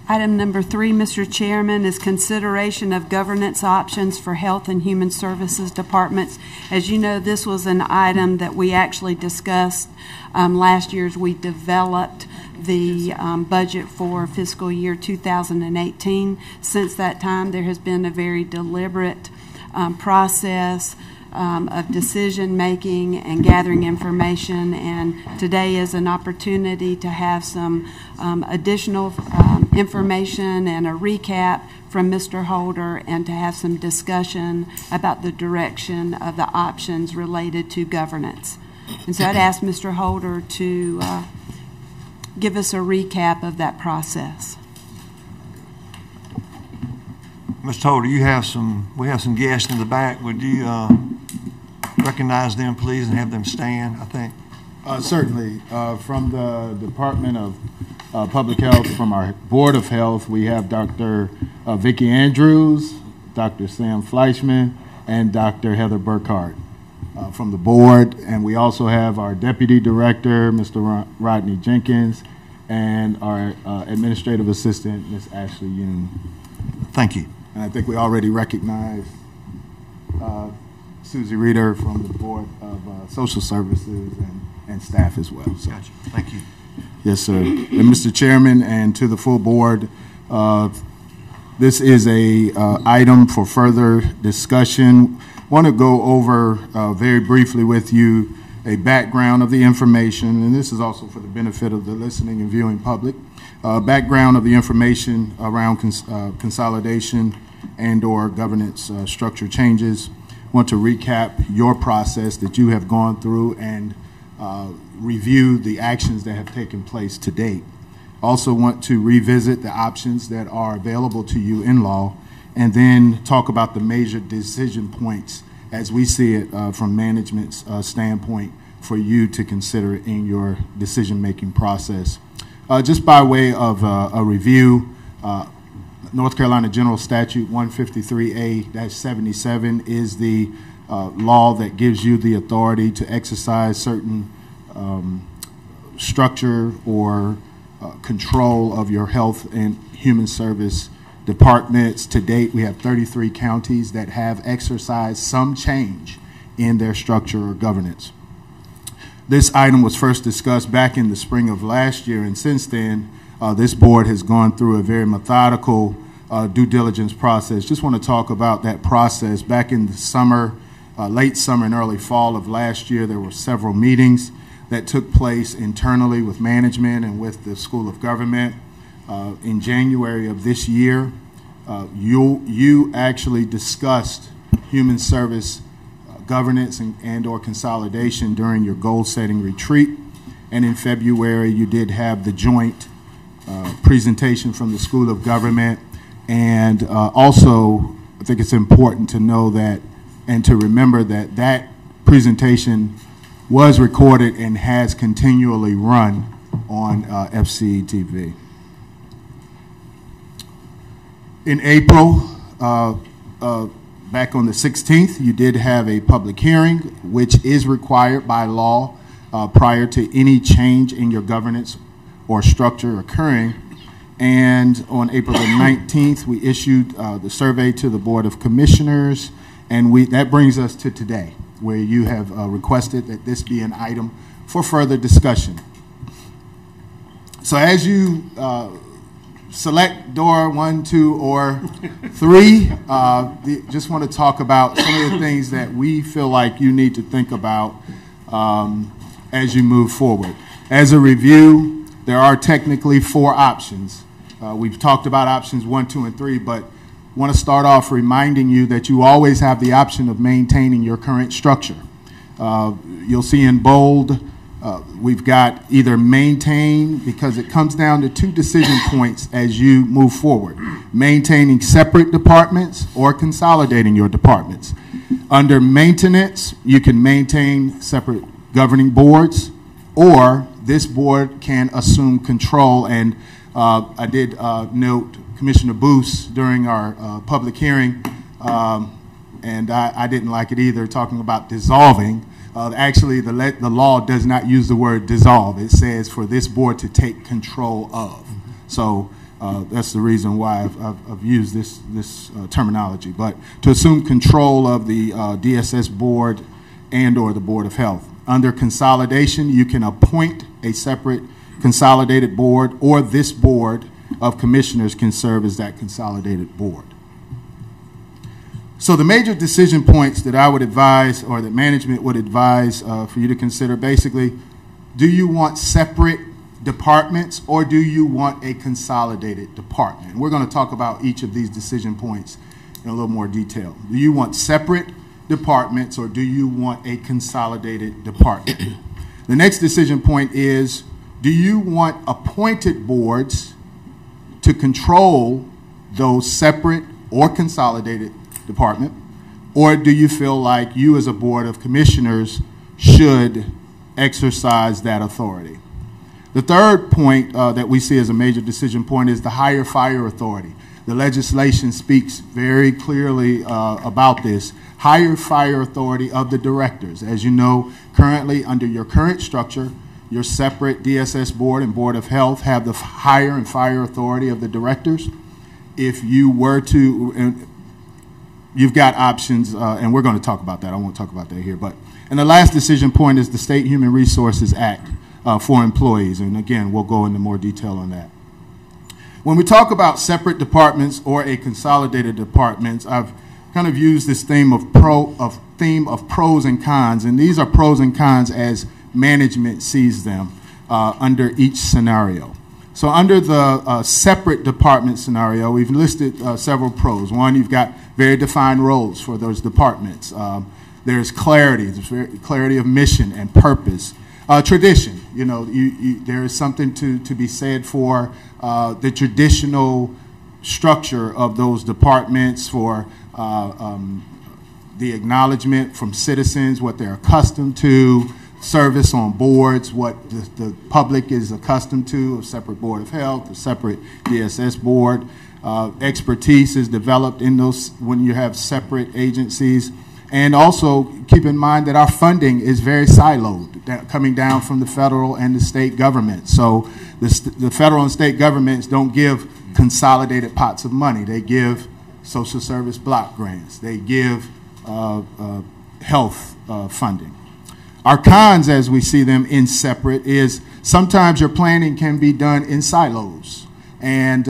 Item number 3, Mr. Chairman, is consideration of governance options for Health and Human Services departments. As you know, this was an item that we actually discussed last year as we developed the budget for fiscal year 2018. Since that time, there has been a very deliberate process of decision-making and gathering information, and today is an opportunity to have some additional information and a recap from Mr. Holder and to have some discussion about the direction of the options related to governance. And so I'd ask Mr. Holder to give us a recap of that process. Mr. Holder, we have some guests in the back. Would you recognize them, please, and have them stand, I think? Certainly. From the Department of Public Health, from our Board of Health, we have Dr. Vicki Andrews, Dr. Sam Fleischman, and Dr. Heather Burkhart from the board. And we also have our Deputy Director, Mr. Rodney Jenkins, and our Administrative Assistant, Ms. Ashley Yoon. Thank you. And I think we already recognized Susie Reeder from the Board of Social Services and staff as well. So. Gotcha. Thank you. Yes, sir. And Mr. Chairman, and to the full board, this is a item for further discussion. I want to go over very briefly with you a background of the information, and this is also for the benefit of the listening and viewing public. Background of the information around consolidation and or governance structure changes. I want to recap your process that you have gone through and review the actions that have taken place to date. Also want to revisit the options that are available to you in law, and then talk about the major decision points as we see it from management's standpoint for you to consider in your decision-making process. Just by way of a review, North Carolina General Statute 153A-77 is the law that gives you the authority to exercise certain structure or control of your health and human service departments. To date, we have 33 counties that have exercised some change in their structure or governance. This item was first discussed back in the spring of last year, and since then, this board has gone through a very methodical due diligence process. Just want to talk about that process. Back in the summer, late summer and early fall of last year, there were several meetings that took place internally with management and with the School of Government. In January of this year, you actually discussed human service governance and or consolidation during your goal-setting retreat. And in February, you did have the joint presentation from the School of Government. And also, I think it's important to know that and to remember that that presentation was recorded and has continually run on FCETV. In April, back on the 16th, you did have a public hearing, which is required by law prior to any change in your governance or structure occurring. And on April the 19th, we issued the survey to the Board of Commissioners, and that brings us to today, where you have requested that this be an item for further discussion. So as you select door 1, 2, or 3, just want to talk about some of the things that we feel like you need to think about as you move forward. As a review, there are technically 4 options. We've talked about options 1, 2, and 3, but want to start off reminding you that you always have the option of maintaining your current structure. You'll see in bold, we've got either maintain, because it comes down to 2 decision points as you move forward. Maintaining separate departments or consolidating your departments. Under maintenance, you can maintain separate governing boards, or this board can assume control. And I did note Commissioner Booth during our public hearing, and I didn't like it either, talking about dissolving. Actually, the law does not use the word dissolve. It says for this board to take control of. So that's the reason why I've used this terminology. But to assume control of the DSS board and or the Board of Health. Under consolidation, you can appoint a separate consolidated board, or this Board of Commissioners can serve as that consolidated board. So the major decision points that I would advise, or that management would advise for you to consider, basically, do you want separate departments or do you want a consolidated department? And we're going to talk about each of these decision points in a little more detail. Do you want separate departments or do you want a consolidated department? The next decision point is, do you want appointed boards to control those separate or consolidated department, or do you feel like you as a Board of Commissioners should exercise that authority? The third point that we see as a major decision point is the higher fire authority. The legislation speaks very clearly about this. Higher fire authority of the directors. As you know, currently under your current structure, your separate DSS board and Board of Health have the hire and fire authority of the directors. If you were to, you've got options, and we're going to talk about that. I won't talk about that here. And the last decision point is the State Human Resources Act for employees. And again, we'll go into more detail on that. When we talk about separate departments or a consolidated departments, I've kind of used this theme of pros and cons, and these are pros and cons as management sees them under each scenario. So under the separate department scenario, we've listed several pros. One, you've got very defined roles for those departments. There's clarity, clarity of mission and purpose. Tradition, you know, there is something to be said for the traditional structure of those departments, for the acknowledgement from citizens, what they're accustomed to, service on boards, what the public is accustomed to, a separate Board of Health, a separate DSS board. Expertise is developed in those when you have separate agencies. And also keep in mind that our funding is very siloed, coming down from the federal and the state government. So the federal and state governments don't give consolidated pots of money. They give social service block grants. They give health funding. Our cons, as we see them in separate, is sometimes your planning can be done in silos, and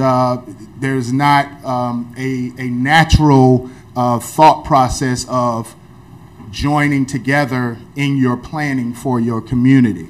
there's not a natural thought process of joining together in your planning for your community.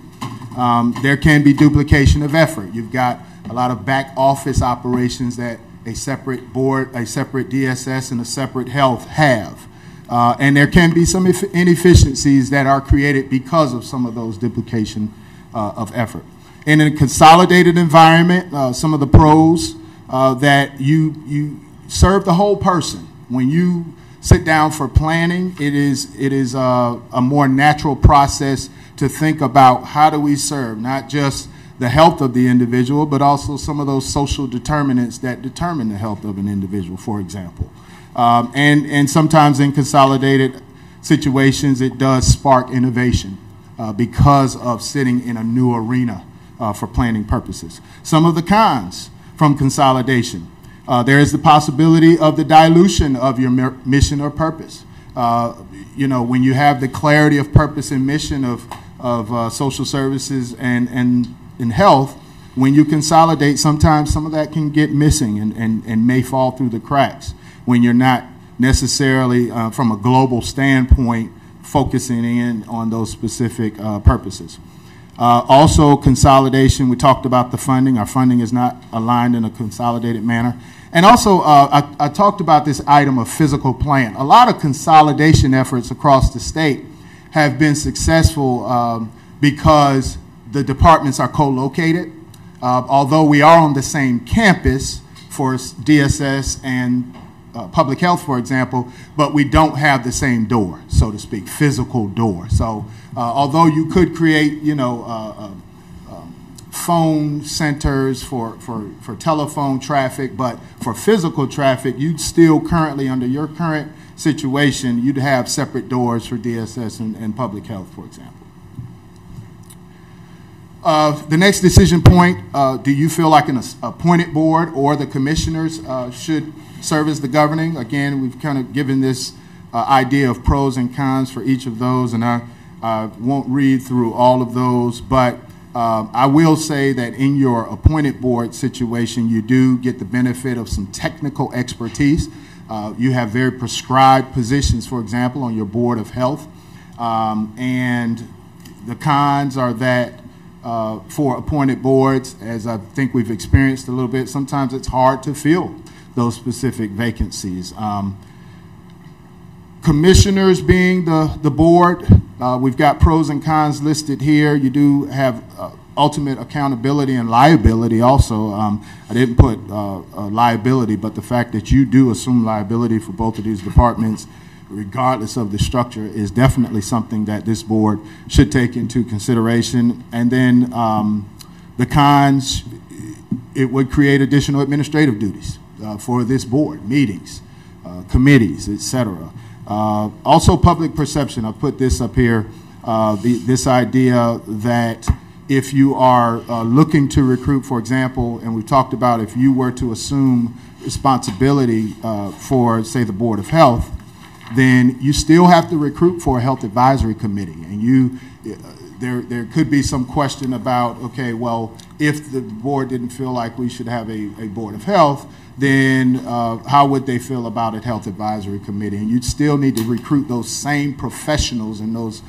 There can be duplication of effort. You've got a lot of back office operations that a separate board, a separate DSS, and a separate health have. And there can be some inefficiencies that are created because of some of those duplication of effort. In a consolidated environment, some of the pros that you serve the whole person. When you sit down for planning, it is a more natural process to think about how do we serve not just the health of the individual, but also some of those social determinants that determine the health of an individual, for example. And sometimes in consolidated situations, it does spark innovation because of sitting in a new arena for planning purposes. Some of the cons from consolidation. There is the possibility of the dilution of your mission or purpose. You know, when you have the clarity of purpose and mission of social services and health, when you consolidate, sometimes some of that can get missing and may fall through the cracks when you're not necessarily, from a global standpoint, focusing in on those specific purposes. Also, consolidation, we talked about the funding. Our funding is not aligned in a consolidated manner. And also, I talked about this item of physical plant. A lot of consolidation efforts across the state have been successful because the departments are co-located. Although we are on the same campus for DSS and public health, for example, but we don't have the same door, so to speak, physical door. So although you could create, you know, phone centers for telephone traffic, but for physical traffic, you'd still currently, under your current situation, you'd have separate doors for DSS and public health, for example. The next decision point, do you feel like an appointed board or the commissioners should serve as the governing? Again, we've kind of given this idea of pros and cons for each of those, and I won't read through all of those, but I will say that in your appointed board situation, you do get the benefit of some technical expertise. You have very prescribed positions, for example, on your board of health, and the cons are that for appointed boards, as I think we've experienced a little bit, sometimes it's hard to fill those specific vacancies. Commissioners being the board, we've got pros and cons listed here. You do have ultimate accountability and liability also. I didn't put liability, but the fact that you do assume liability for both of these departments, regardless of the structure, is definitely something that this board should take into consideration. And then the cons, it would create additional administrative duties for this board, meetings, committees, etc. Also, public perception. I'll put this up here, this idea that if you are looking to recruit, for example, and we talked about if you were to assume responsibility for, say, the Board of Health, then you still have to recruit for a health advisory committee. And there could be some question about, okay, well, if the board didn't feel like we should have a Board of Health, then how would they feel about a health advisory committee? And you'd still need to recruit those same professionals and those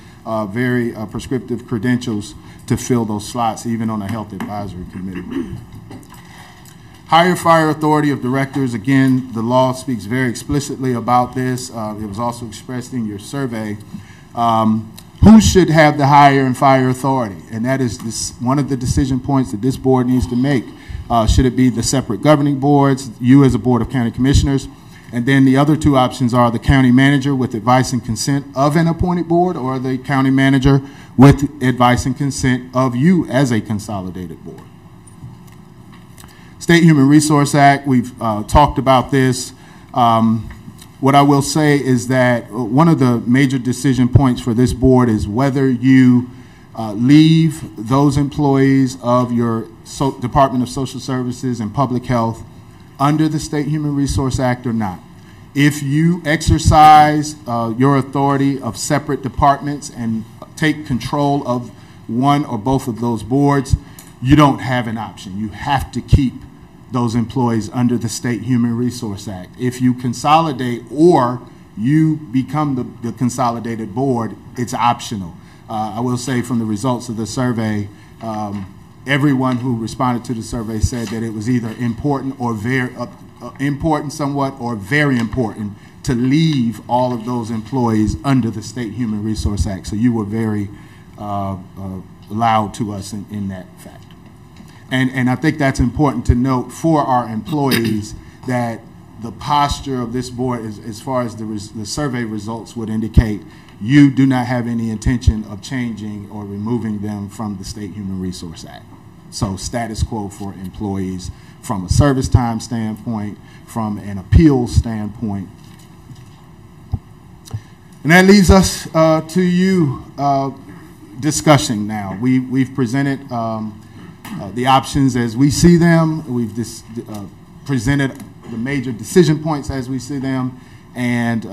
very prescriptive credentials to fill those slots, even on a health advisory committee. Hire fire authority of directors. Again, the law speaks very explicitly about this. It was also expressed in your survey. Who should have the hire and fire authority? And that is one of the decision points that this board needs to make. Should it be the separate governing boards, you as a board of county commissioners? And then the other two options are the county manager with advice and consent of an appointed board, or the county manager with advice and consent of you as a consolidated board. State Human Resource Act, we've talked about this. What I will say is that one of the major decision points for this board is whether you leave those employees of your Department of Social Services and Public Health under the State Human Resource Act or not. If you exercise your authority of separate departments and take control of one or both of those boards, you don't have an option. You have to keep those employees under the State Human Resource Act. If you consolidate or you become the consolidated board, it's optional. I will say from the results of the survey, everyone who responded to the survey said that it was either important or very important somewhat or very important to leave all of those employees under the State Human Resource Act. So you were very loud to us in that fact. And I think that's important to note for our employees, that the posture of this board, as far as the survey results would indicate, you do not have any intention of changing or removing them from the State Human Resource Act. So status quo for employees from a service time standpoint, from an appeals standpoint. And that leaves us to you discussing now. We've presented the options as we see them. We've presented the major decision points as we see them, and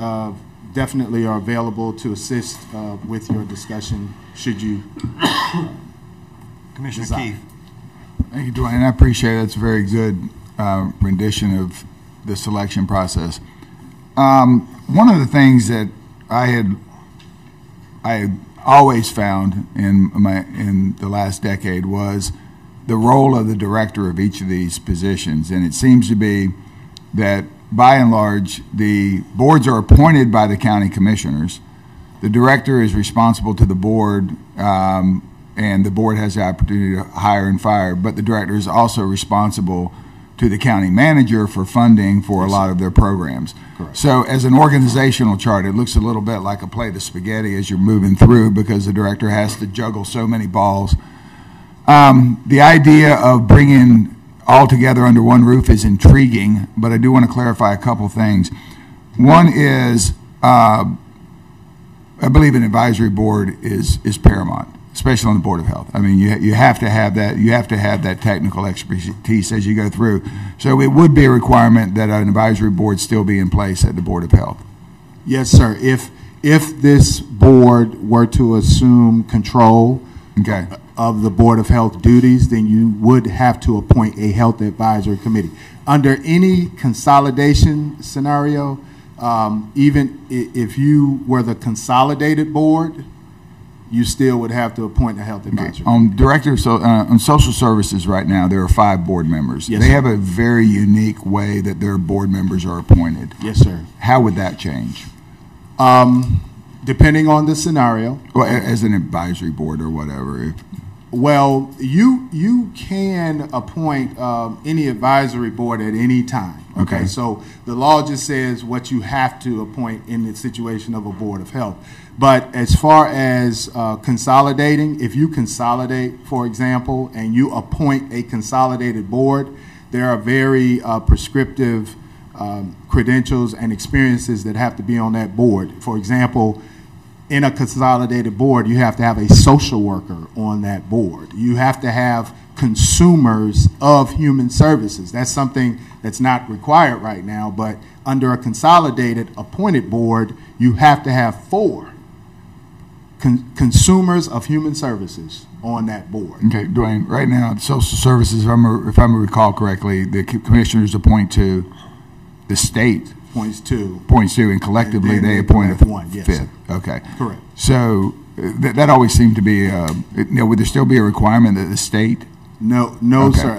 definitely are available to assist with your discussion should you Commissioner desire. Keith. Thank you, Dwayne. I appreciate it. It's a very good rendition of the selection process. One of the things that I had always found in the last decade was the role of the director of each of these positions, and it seems to be that by and large the boards are appointed by the county commissioners. The director is responsible to the board, and the board has the opportunity to hire and fire, but the director is also responsible to the county manager for funding for a lot of their programs. Correct. So as an organizational chart, it looks a little bit like a plate of spaghetti as you're moving through, because the director has to juggle so many balls. The idea of bringing all together under one roof is intriguing, but I do want to clarify a couple things. One is, I believe an advisory board is paramount, especially on the Board of Health. I mean, you have to have that. You have to have that technical expertise as you go through. So it would be a requirement that an advisory board still be in place at the Board of Health. Yes, sir. If this board were to assume control of the Board of Health duties, then you would have to appoint a health advisory committee. Under any consolidation scenario, even if you were the consolidated board, you still would have to appoint a health advisory. Director, on social services right now, there are 5 board members. Yes, they sir. have a very unique way that their board members are appointed. Yes, sir. How would that change? Depending on the scenario. Well, as an advisory board or whatever. Well, you can appoint any advisory board at any time. Okay, so the law just says what you have to appoint in the situation of a Board of Health. But as far as consolidating, if you consolidate, for example, and you appoint a consolidated board, there are very prescriptive credentials and experiences that have to be on that board. For example, in a consolidated board, you have to have a social worker on that board. You have to have consumers of human services. That's something that's not required right now, but under a consolidated appointed board, you have to have 4 consumers of human services on that board. Okay, Dwayne, right now, social services, if I recall correctly, the commissioners appoint to the state. Points to, and collectively they appoint a 5th. Okay. Correct. So that always seemed to be, would there still be a requirement that the state? No, sir.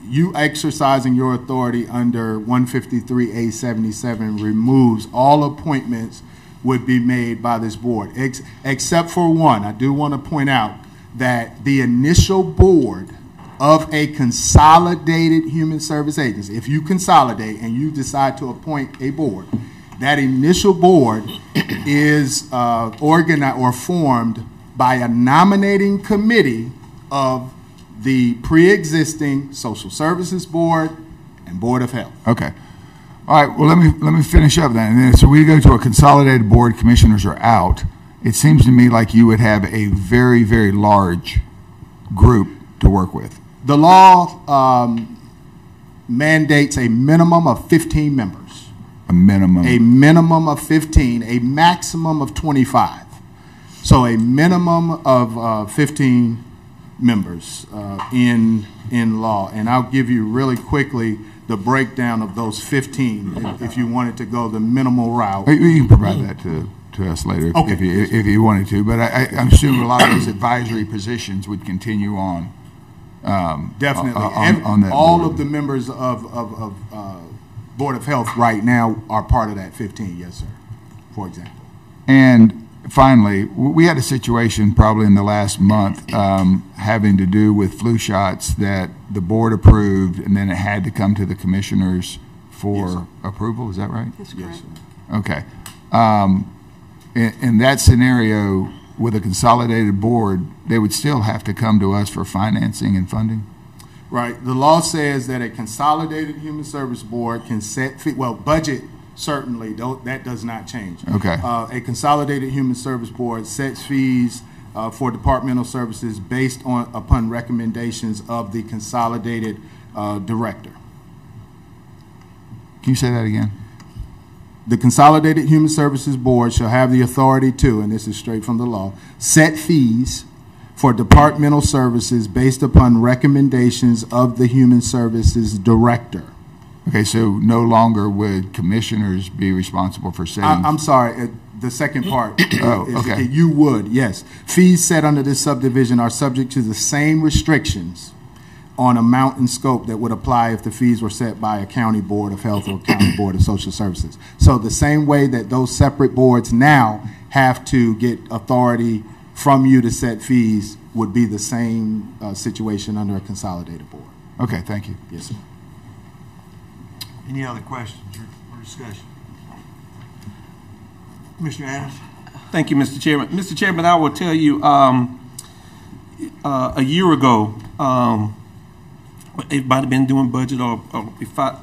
You exercising your authority under 153A77 removes all appointments would be made by this board, except for one. I do want to point out that the initial board of a consolidated human service agency, if you consolidate and you decide to appoint a board, that initial board is organized or formed by a nominating committee of the pre-existing Social Services Board and Board of Health. Okay. All right, well, let me finish up then. And then, so we go to a consolidated board, commissioners are out. It seems to me like you would have a very, very large group to work with. The law mandates a minimum of 15 members. A minimum? A minimum of 15, a maximum of 25. So a minimum of 15 members in law. And I'll give you really quickly the breakdown of those 15 if you wanted to go the minimal route. You can provide that to us later Okay. if you wanted to. But I'm assuming a lot of those advisory positions would continue on. Definitely. On that all board. of the members of Board of Health right now are part of that 15, yes, sir, for example. And finally, we had a situation probably in the last month having to do with flu shots that the board approved, and then it had to come to the commissioners for approval. Is that right? That's correct. Okay. In that scenario, with a consolidated board, they would still have to come to us for financing and funding? Right. The law says that a consolidated human service board can set fee, well, budget certainly, that does not change. Okay. A consolidated human service board sets fees for departmental services based upon recommendations of the consolidated director. Can you say that again? The Consolidated Human Services Board shall have the authority to, and this is straight from the law, set fees for departmental services based upon recommendations of the Human Services Director. Okay, so no longer would commissioners be responsible for setting? I'm sorry, the second part. Oh, okay. You would, yes. Fees set under this subdivision are subject to the same restrictions on amount and scope that would apply if the fees were set by a county board of health or county board of social services. So the same way that those separate boards now have to get authority from you to set fees would be the same situation under a consolidated board. Okay, thank you. Yes, sir. Any other questions or discussion? Commissioner Adams? Thank you, Mr. Chairman. Mr. Chairman, I will tell you, a year ago, it might have been doing budget or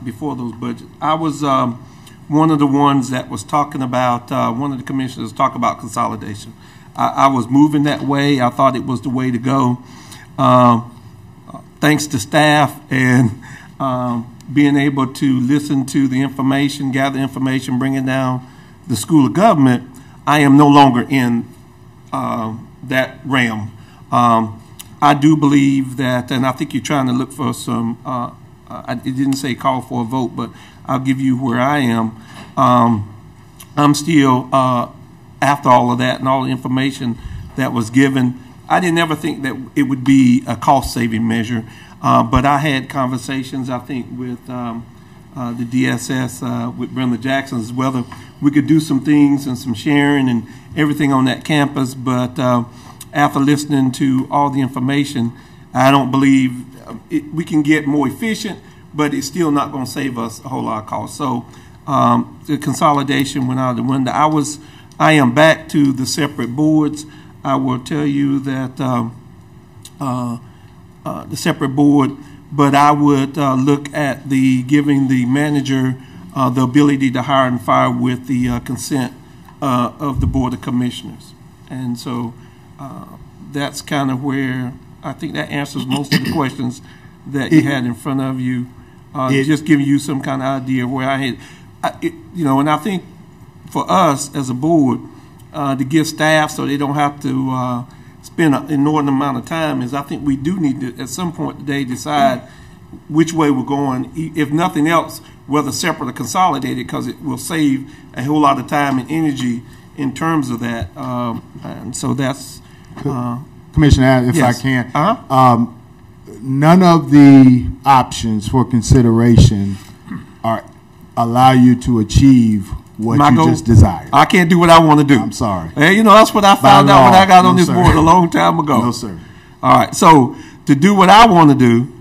before those budgets, I was one of the ones that was talking about, one of the commissioners talking about consolidation. I was moving that way. I thought it was the way to go. Thanks to staff and being able to listen to the information, gather information, bring it down the school of government, I am no longer in that realm. I do believe that, and I think you're trying to look for some, it didn't say call for a vote, but I'll give you where I am. I'm still, after all of that and all the information that was given, I didn't ever think that it would be a cost-saving measure, but I had conversations, I think, with the DSS, with Brenda Jackson, as whether we could do some things and some sharing and everything on that campus, but after listening to all the information, I don't believe we can get more efficient, but it's still not going to save us a whole lot of cost. So the consolidation went out the window. I am back to the separate boards. I will tell you that the separate board, but I would look at giving the manager the ability to hire and fire with the consent of the Board of Commissioners. And so that's kind of where I think that answers most of the questions that you had in front of you. Just giving you some kind of idea of where I had, and I think for us as a board to give staff so they don't have to spend an inordinate amount of time I think we do need to at some point today decide which way we're going, if nothing else, whether separate or consolidated, because it will save a whole lot of time and energy in terms of that. And so that's... Commissioner, if yes. I can, none of the options for consideration allow you to achieve what you just desired. I can't do what I want to do. I'm sorry. Hey, that's what I found out when I got on this board a long time ago. No, sir. All right. So to do what I want to do,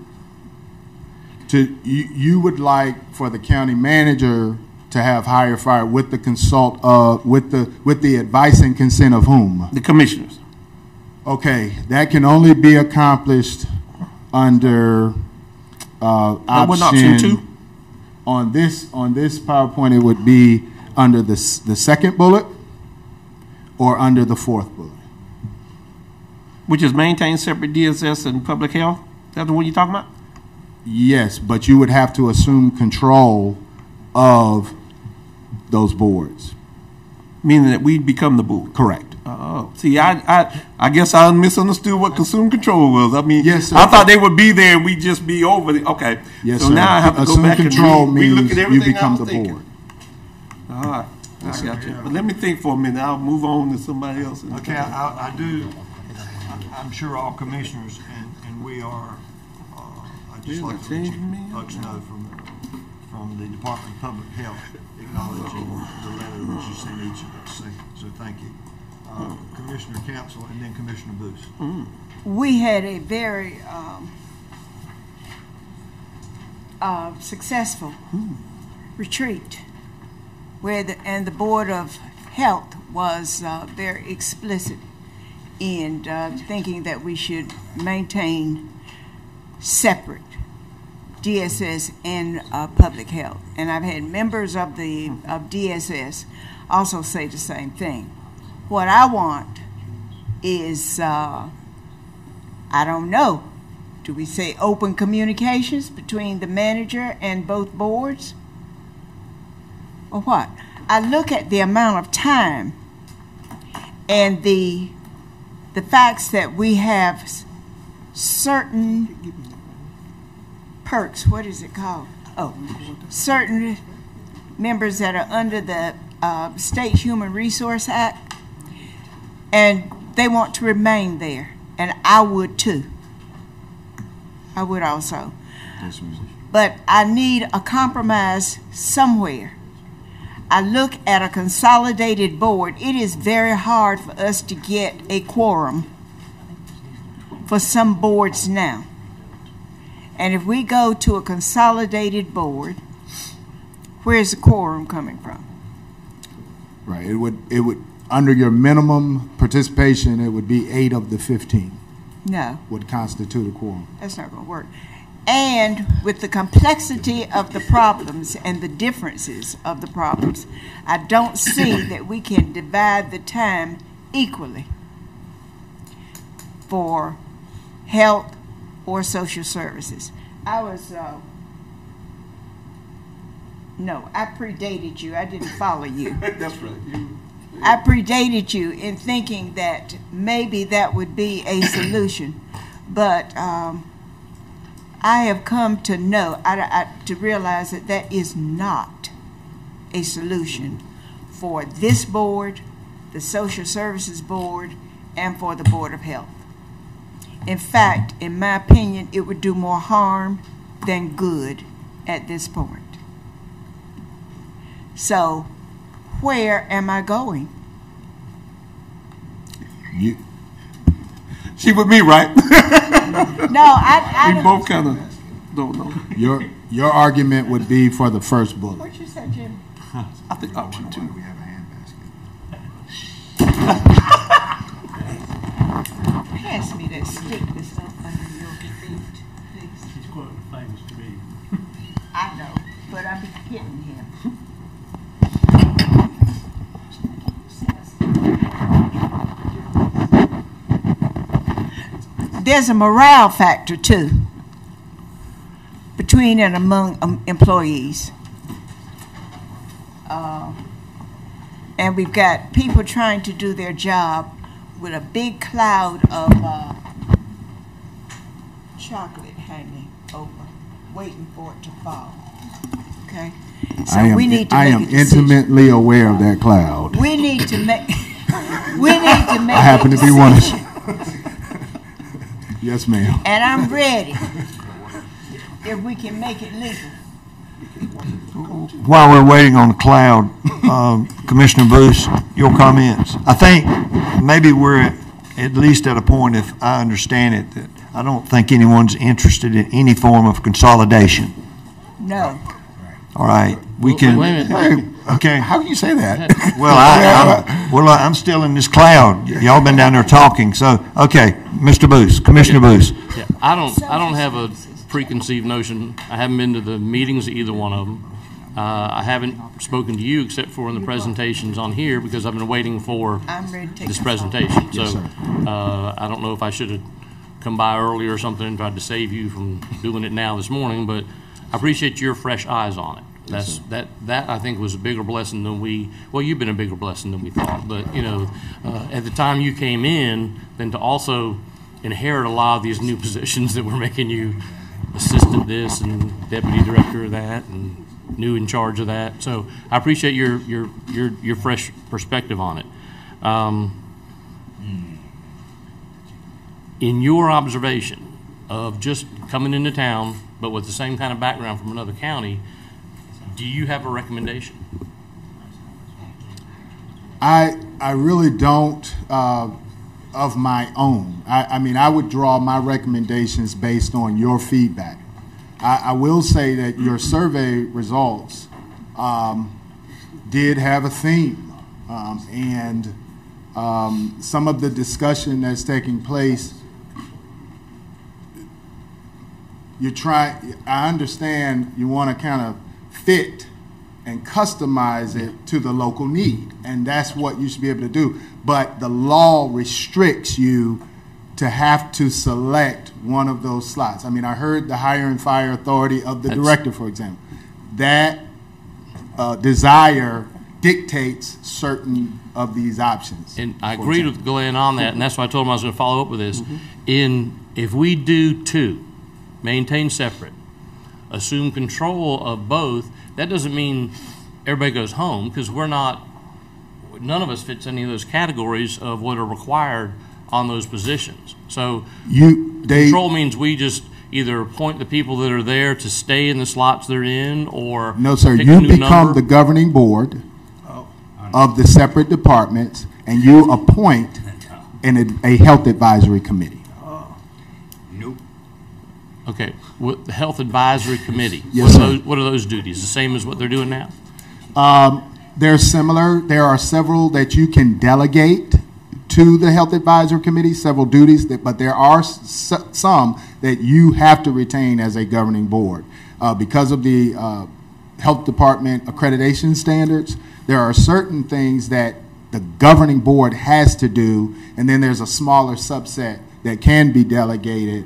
you would like for the county manager to have hire fire with the with the advice and consent of whom? The commissioners. Okay, that can only be accomplished under option 2. On this PowerPoint, it would be under the second bullet or under the fourth bullet. Which is maintain separate DSS and public health? That's the one you're talking about? Yes, but you would have to assume control of those boards. Meaning that we'd become the board? Correct. Oh, see, I guess I misunderstood what consumer control was. I mean, yes, sir. I thought they would be there and we'd just be over the, okay. Yes, so sir. now I have to Assume go back control and means relook at everything you become I was the thinking. board. All right, I got you. But let me think for a minute. I'll move on to somebody else. Okay, I do. I'm sure all commissioners and we are. I just like to let you folks know from the Department of Public Health acknowledging the letter that you sent each of us. So thank you, Commissioner Council, and then Commissioner Booth. We had a very successful retreat where the Board of Health was very explicit in thinking that we should maintain separate DSS and public health. And I've had members of DSS also say the same thing. What I want is, I don't know, do we say open communications between the manager and both boards? Or what? I look at the amount of time and the facts that we have certain perks, what is it called? Oh, certain members that are under the State Human Resource Act, and they want to remain there, and I would too. I would also. But I need a compromise somewhere. I look at a consolidated board. It is very hard for us to get a quorum for some boards now. And if we go to a consolidated board, where's the quorum coming from? Right. It would under your minimum participation, it would be 8 of the 15. No. Would constitute a quorum. That's not going to work. And with the complexity of the problems and the differences of the problems, I don't see that we can divide the time equally for health or social services. I predated you. I didn't follow you. That's right. I predated you in thinking that maybe that would be a solution. But I have come to know, to realize that that is not a solution for this board, the Social Services Board, and for the Board of Health. In fact, in my opinion, it would do more harm than good at this point. So, where am I going? She with me, right? No, I we both kind of don't know. Your argument would be for the first bullet. What you said, Jim? I think option 2. We have a hand basket. Pass me that stick that's up under your feet, please. She's quoting a famous comedian. I know, but I'm hitting him. There's a morale factor, too, between and among employees. And we've got people trying to do their job with a big cloud of chocolate hanging over, waiting for it to fall. Okay? So we need to make a decision. I am intimately aware of that cloud. We need to make I happen to be one of them. Yes, ma'am. And I'm ready if we can make it legal. While we're waiting on the cloud, Commissioner Bruce, your comments. I think maybe we're at least at a point, if I understand it, that I don't think anyone's interested in any form of consolidation. No. All right, we can. Wait a minute. Okay. How can you say that? Well, I'm still in this cloud. Y'all been down there talking, so okay, Mr. Booth, Commissioner Booth. Yeah, I don't have a preconceived notion. I haven't been to the meetings of either one of them. I haven't spoken to you except for in the presentations on here because I've been waiting for I'm ready to take this this presentation. Yes, So I don't know if I should have come by earlier or something and tried to save you from doing it now this morning, but I appreciate your fresh eyes on it. That I think was a bigger blessing than you've been a bigger blessing than we thought. But, at the time you came in, then to also inherit a lot of these new positions that were making you assistant this and deputy director of that and new in charge of that. So I appreciate your fresh perspective on it. In your observation of just coming into town, but with the same kind of background from another county, do you have a recommendation? I really don't of my own. I mean, I would draw my recommendations based on your feedback. I will say that your survey results did have a theme, and some of the discussion that's taking place, I understand you want to kind of fit and customize it to the local need, and that's what you should be able to do. But the law restricts you to have to select one of those slots. I mean, I heard the hire and fire authority of the director, for example. That desire dictates certain of these options. And I agreed with Glenn on that, and that's why I told him I was going to follow up with this. If we do two, maintain separate, assume control of both, that doesn't mean everybody goes home, because none of us fits any of those categories of what are required on those positions. So control means we just either appoint the people that are there to stay in the slots they're in, or no, sir. Pick You a new become number. the governing board of the separate departments, and you appoint a health advisory committee. Nope. Okay, the health advisory committee. Yes, sir. What are those duties? The same as what they're doing now? They're similar. There are several that you can delegate to the health advisory committee, several duties, but there are some that you have to retain as a governing board. Because of the health department accreditation standards, there are certain things that the governing board has to do, and then there's a smaller subset that can be delegated.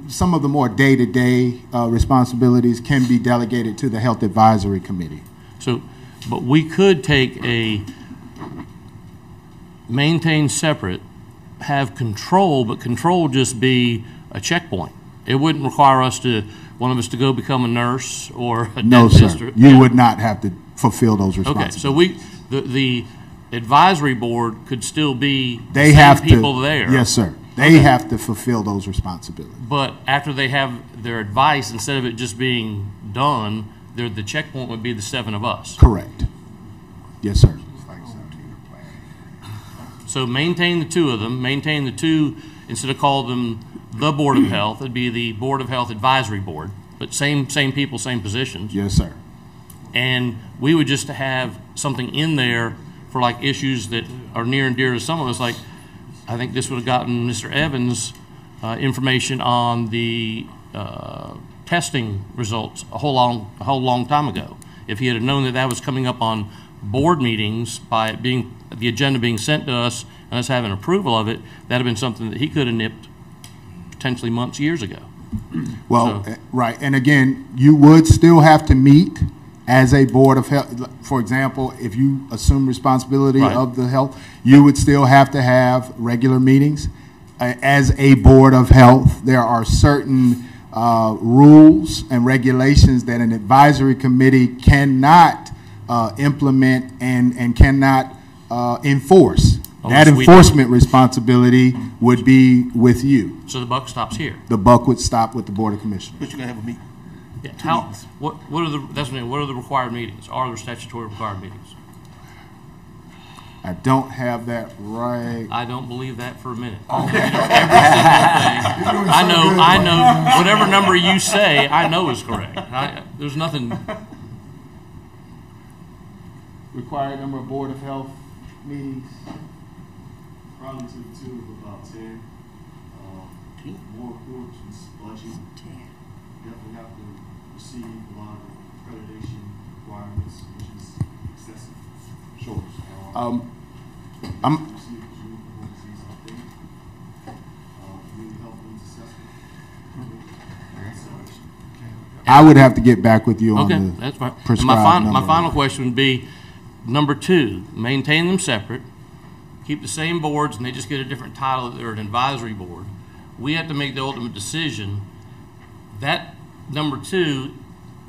Some of the more day-to-day responsibilities can be delegated to the health advisory committee. So, but we could take maintain separate, have control, but control just be a checkpoint. It wouldn't require one of us to go become a nurse or a dentist. No, sir. You would not have to fulfill those responsibilities. Okay, so the advisory board could still be they the have same people there. Yes, sir. They have to fulfill those responsibilities. But after they have their advice, instead of it just being done, the checkpoint would be the 7 of us. Correct. Yes, sir. So maintain the 2 of them. Maintain the 2, instead of calling them the Board of Health, it'd be the Board of Health Advisory Board. But same people, same positions. Yes, sir. And we would just have something in there for like issues that are near and dear to some of us. Like, I think this would have gotten Mr. Evans information on the testing results a whole long time ago. If he had known that was coming up on board meetings by it being the agenda being sent to us and us having approval of it, that'd have been something that he could have nipped potentially months, years ago. Well, right. And again, you would still have to meet as a board of health. For example, if you assume responsibility of the health, you would still have to have regular meetings. As a board of health, there are certain rules and regulations that an advisory committee cannot implement and cannot enforce. That enforcement responsibility would be with you. So the buck stops here. The buck would stop with the Board of Commissioners. But you're gonna have a meeting. Yeah. What are the required meetings? Are there statutory required meetings? I don't have that right. I don't believe that for a minute. Every single thing. I know. Whatever number you say, I know is correct. There's nothing. Required number of Board of Health meetings. Probably to the tune of about 10. More important is budget. Definitely have to receive a lot of accreditation requirements, which is excessive. Sure. I'm, I would have to get back with you on Okay, the that's fine. prescribed My number. final question would be, number 2, maintain them separate, keep the same boards, and they just get a different title. They're an advisory board. We have to make the ultimate decision. That number 2,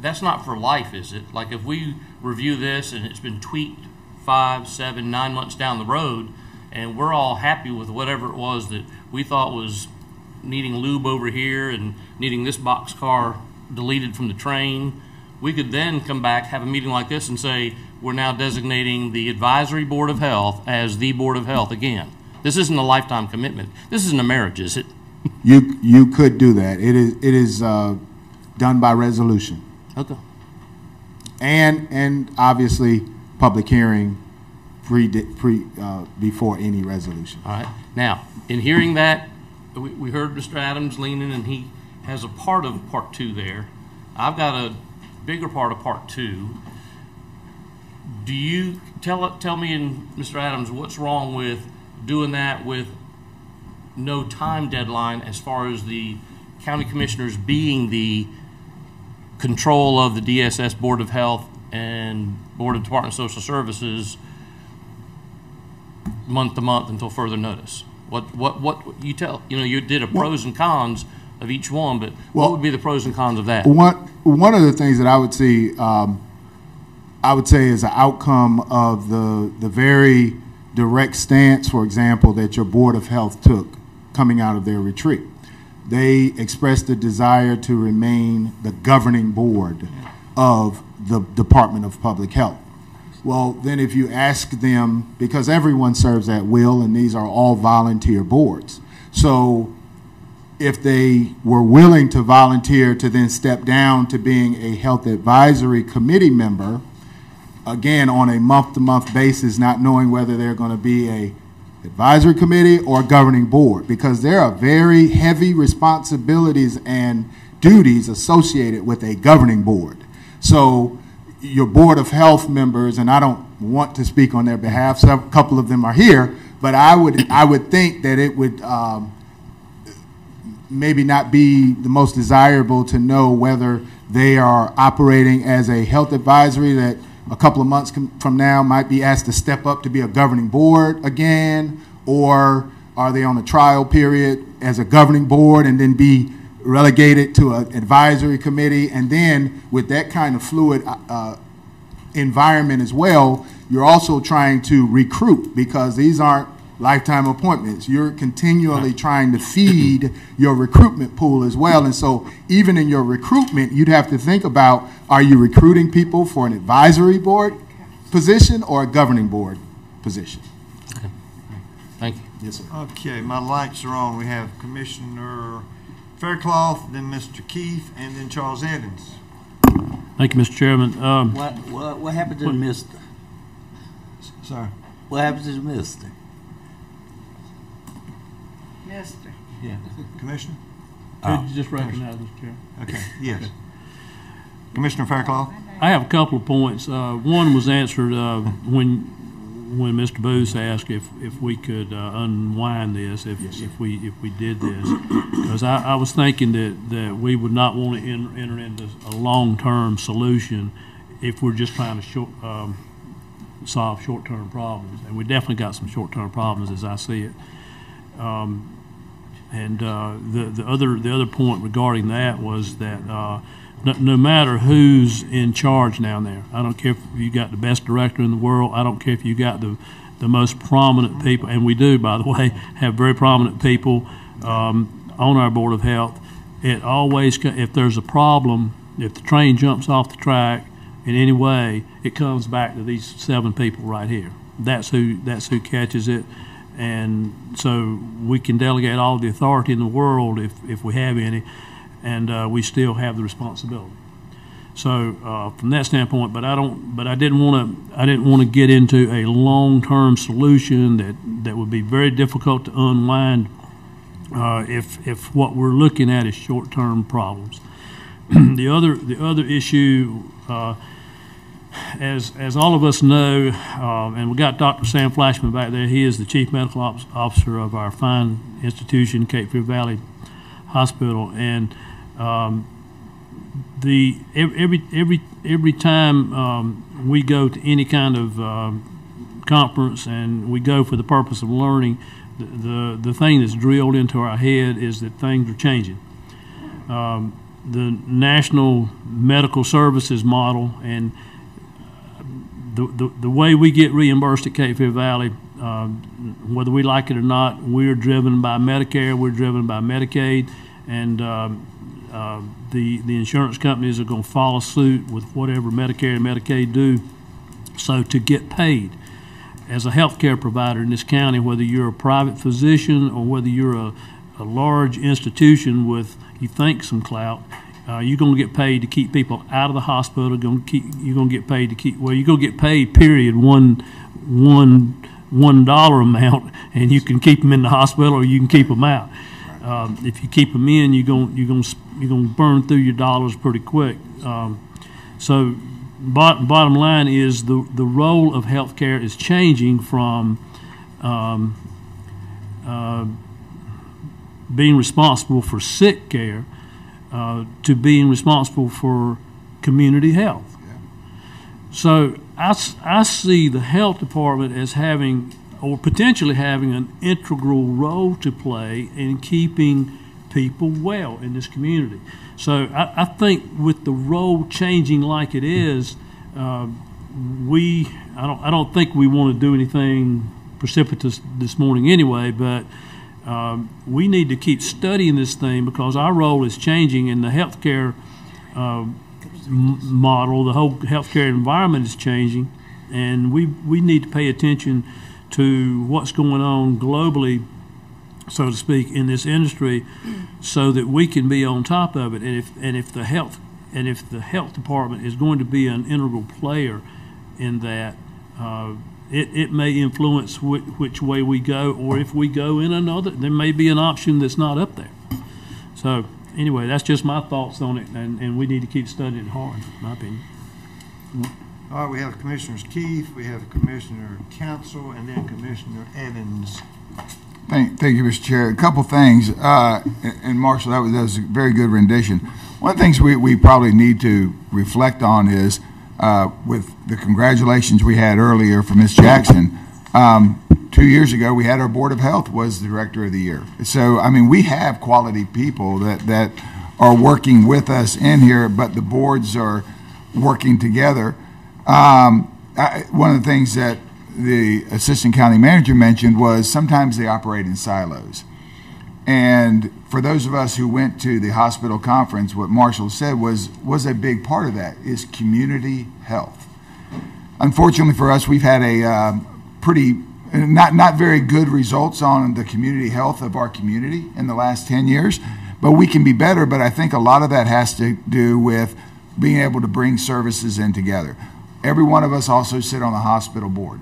that's not for life, is it? Like if we review this and it's been tweaked 5, 7, 9 months down the road, and we're all happy with whatever it was that we thought was needing lube over here and needing this boxcar deleted from the train, we could then come back, have a meeting like this and say, we're now designating the Advisory Board of Health as the Board of Health again. This isn't a lifetime commitment. This isn't a marriage, is it? You could do that. It is done by resolution. Okay. And obviously public hearing before any resolution. All right. Now, in hearing that, we heard Mr. Adams leaning, and he has a part of part 2 there. I've got a bigger part of part 2. Do you tell me and Mr. Adams what's wrong with doing that with no time deadline as far as the county commissioners being the control of the DSS Board of Health and Board of Department of Social Services month to month until further notice? What you tell, you did a pros and cons of each one, but what would be the pros and cons of that? One of the things that I would see, I would say is an outcome of the very direct stance, for example, that your Board of Health took coming out of their retreat. They expressed the desire to remain the governing board of the Department of Public Health. Well, then if you ask them, because everyone serves at will, and these are all volunteer boards. So if they were willing to volunteer to then step down to being a health advisory committee member, again, on a month-to-month basis, not knowing whether they're going to be a advisory committee or a governing board, because there are very heavy responsibilities and duties associated with a governing board. So your Board of Health members, and I don't want to speak on their behalf, so a couple of them are here, but I would think that it would maybe not be the most desirable to know whether they are operating as a health advisory that a couple of months from now might be asked to step up to be a governing board again, or are they on a trial period as a governing board and then be relegated to an advisory committee. And then with that kind of fluid environment as well, you're also trying to recruit, because these aren't lifetime appointments. You're continually trying to feed your recruitment pool as well. And so even in your recruitment, you'd have to think about, are you recruiting people for an advisory board position or a governing board position? Okay. Thank you. Yes, sir. Okay, my lights are on. We have Commissioner Faircloth, then Mr. Keith, and then Charles Evans. Thank you, Mr. Chairman. What happened to Mr.? Sorry. What happened to Mr.? Mister. Yeah. Commissioner? Could you just recognize Mr. Chair? Okay, yes. Commissioner Faircloth? I have a couple of points. One was answered when Mr. Booth asked if we could unwind this, if we did this, because I was thinking that we would not want to enter into a long-term solution if we're just trying to solve short-term problems, and we definitely got some short-term problems as I see it. The other point regarding that was that no matter who's in charge down there, I don't care if you got the best director in the world, I don't care if you got the most prominent people, and we do, by the way, have very prominent people on our Board of Health. It always, if there's a problem, if the train jumps off the track in any way, it comes back to these 7 people right here. That's who catches it. And so we can delegate all the authority in the world if we have any, and we still have the responsibility. So from that standpoint, but I didn't want to get into a long-term solution that would be very difficult to unwind if what we're looking at is short-term problems. The other issue as all of us know, and we got Dr. Sam Flashman back there. He is the chief medical officer of our fine institution, Cape Fear Valley Hospital, and every time we go to any kind of conference and we go for the purpose of learning, the thing that's drilled into our head is that things are changing. The National Medical Services model and the way we get reimbursed at Cape Fear Valley, whether we like it or not, we're driven by Medicare, we're driven by Medicaid, and the insurance companies are going to follow suit with whatever Medicare and Medicaid do. So to get paid as a healthcare provider in this county, whether you're a private physician or whether you're a large institution with, you think, some clout, you're going to get paid to keep people out of the hospital. You're going to get paid to keep, well, you're going to get paid, period, $1 amount, and you can keep them in the hospital or you can keep them out. If you keep them in, you're going to burn through your dollars pretty quick. So bottom line is the role of healthcare is changing from being responsible for sick care to being responsible for community health. Yeah. So I see the health department as having, or potentially having, an integral role to play in keeping people well in this community. So I think with the role changing like it is, I don't think we want to do anything precipitous this morning anyway, but we need to keep studying this thing because our role is changing in the healthcare model. The whole healthcare environment is changing, and we need to pay attention to what's going on globally, so to speak, in this industry, so that we can be on top of it. And if the health department is going to be an integral player in that, it may influence which way we go, or if we go in another, there may be an option that's not up there. So anyway, that's just my thoughts on it, and we need to keep studying it hard, in my opinion. All right, we have Commissioners Keith, we have Commissioner Council, and then Commissioner Evans. Thank you, Mr. Chair. A couple things, and Marshall, that was a very good rendition. One of the things we probably need to reflect on is, with the congratulations we had earlier from Ms. Jackson, 2 years ago we had our Board of Health was the Director of the Year. So, I mean, we have quality people that are working with us in here, but the boards are working together. One of the things that the Assistant County Manager mentioned was sometimes they operate in silos. And for those of us who went to the hospital conference, what Marshall said was a big part of that is community health. Unfortunately for us, we've had a not very good results on the community health of our community in the last 10 years, but we can be better. But I think a lot of that has to do with being able to bring services in together. Every one of us also sit on the hospital board.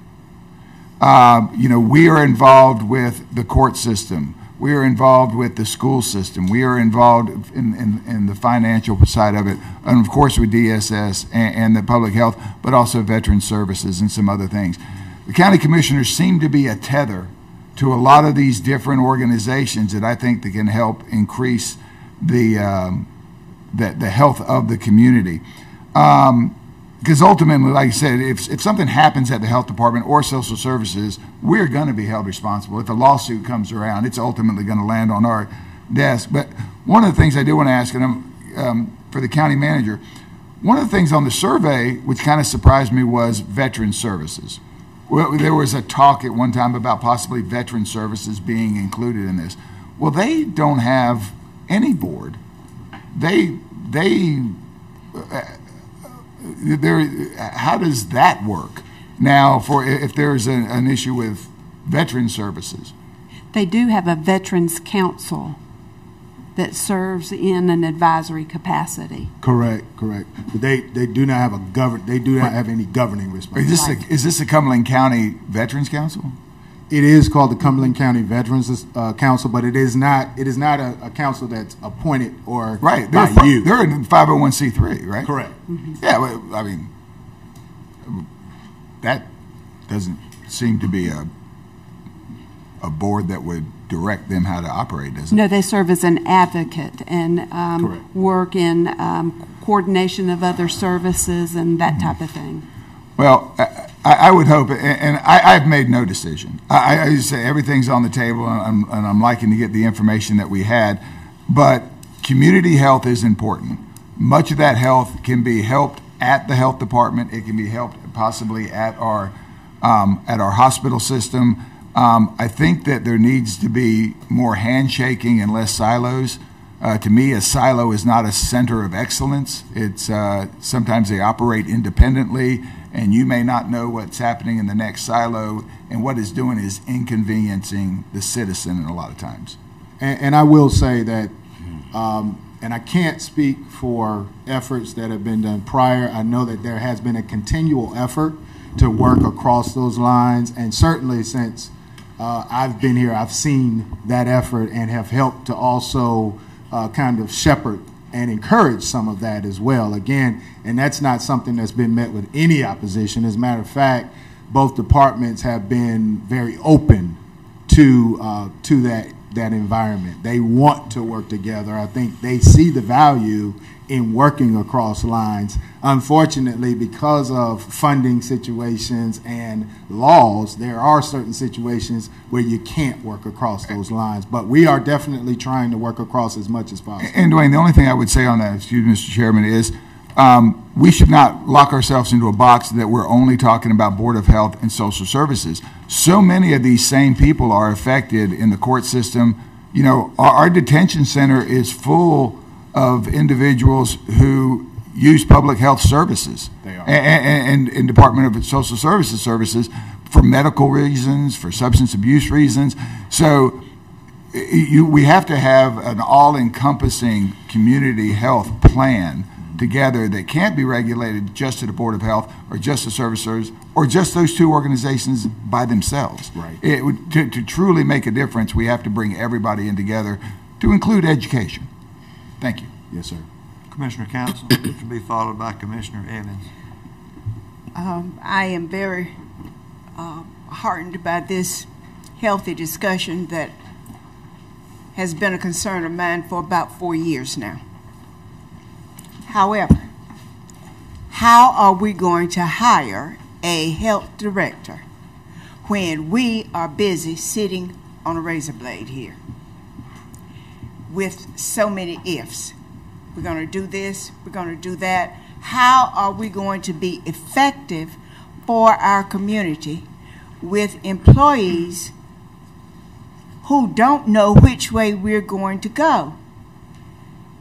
We are involved with the court system. We are involved with the school system. We are involved in the financial side of it, and of course with DSS and the public health, but also veteran services and some other things. The county commissioners seem to be a tether to a lot of these different organizations that I think that can help increase the health of the community. Because ultimately, like I said, if something happens at the health department or social services, we're going to be held responsible. If a lawsuit comes around, it's ultimately going to land on our desk. But one of the things I do want to ask, and for the county manager, one of the things on the survey which kind of surprised me was veteran services. Well, there was a talk at one time about possibly veteran services being included in this. Well, they don't have any board. How does that work now if there's an issue with veteran services? They do have a Veterans Council that serves in an advisory capacity. Correct. But they do not have they do not have any governing responsibility. Is this the Cumberland County Veterans Council? It is called the Cumberland County Veterans Council, but it is not a council that's appointed or right. by you. They're in 501c3, right? Correct. Mm-hmm. Yeah, well, I mean, that doesn't seem to be a board that would direct them how to operate, does it? No, they serve as an advocate and work in coordination of other services and that type of thing. Well, I would hope, and I've made no decision. I just say everything's on the table, and I'm liking to get the information that we had. But community health is important. Much of that health can be helped at the health department. It can be helped possibly at our hospital system. I think that there needs to be more handshaking and less silos. To me, a silo is not a center of excellence. It's sometimes they operate independently, and you may not know what's happening in the next silo, and what it's doing is inconveniencing the citizen a lot of times. And I will say that, and I can't speak for efforts that have been done prior. I know that there has been a continual effort to work across those lines, and certainly since I've been here, I've seen that effort and have helped to also kind of shepherd and encourage some of that as well. Again, and that's not something that's been met with any opposition. As a matter of fact, both departments have been very open to that environment. They want to work together. I think they see the value in working across lines. Unfortunately, because of funding situations and laws, there are certain situations where you can't work across those lines. But we are definitely trying to work across as much as possible. And Dwayne, the only thing I would say on that, excuse me, Mr. Chairman, is we should not lock ourselves into a box that we're only talking about Board of Health and Social Services. So many of these same people are affected in the court system. You know, our detention center is full of individuals who use public health services. They are. And Department of Social Services for medical reasons, for substance abuse reasons. So we have to have an all-encompassing community health plan together that can't be regulated just to the Board of Health or just the services or just those two organizations by themselves. Right. To truly make a difference, we have to bring everybody in together to include education. Thank you. Yes, sir. Commissioner Council, to be followed by Commissioner Evans. I am very heartened by this healthy discussion that has been a concern of mine for about 4 years now. However, how are we going to hire a health director when we are busy sitting on a razor blade here with so many ifs? We're going to do this, we're going to do that. How are we going to be effective for our community with employees who don't know which way we're going to go?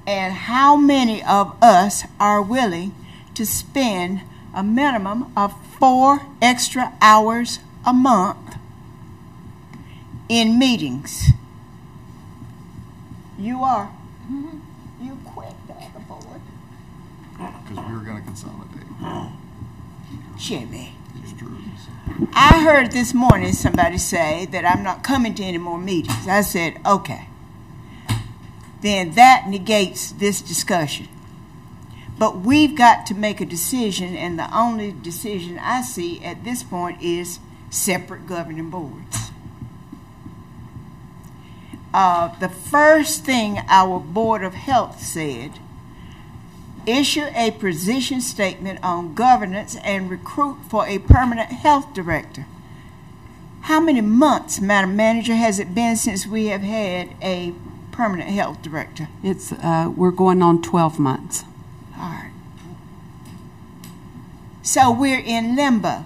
And how many of us are willing to spend a minimum of 4 extra hours a month in meetings? You are. You quit the other board. Because we were going to consolidate. Jimmy. I heard this morning somebody say that I'm not coming to any more meetings. I said, okay. Then that negates this discussion. But we've got to make a decision, and the only decision I see at this point is separate governing boards. The first thing our Board of Health said, issue a position statement on governance and recruit for a permanent health director. How many months, Madam Manager, has it been since we have had a permanent health director? It's we're going on 12 months. All right. So we're in limbo.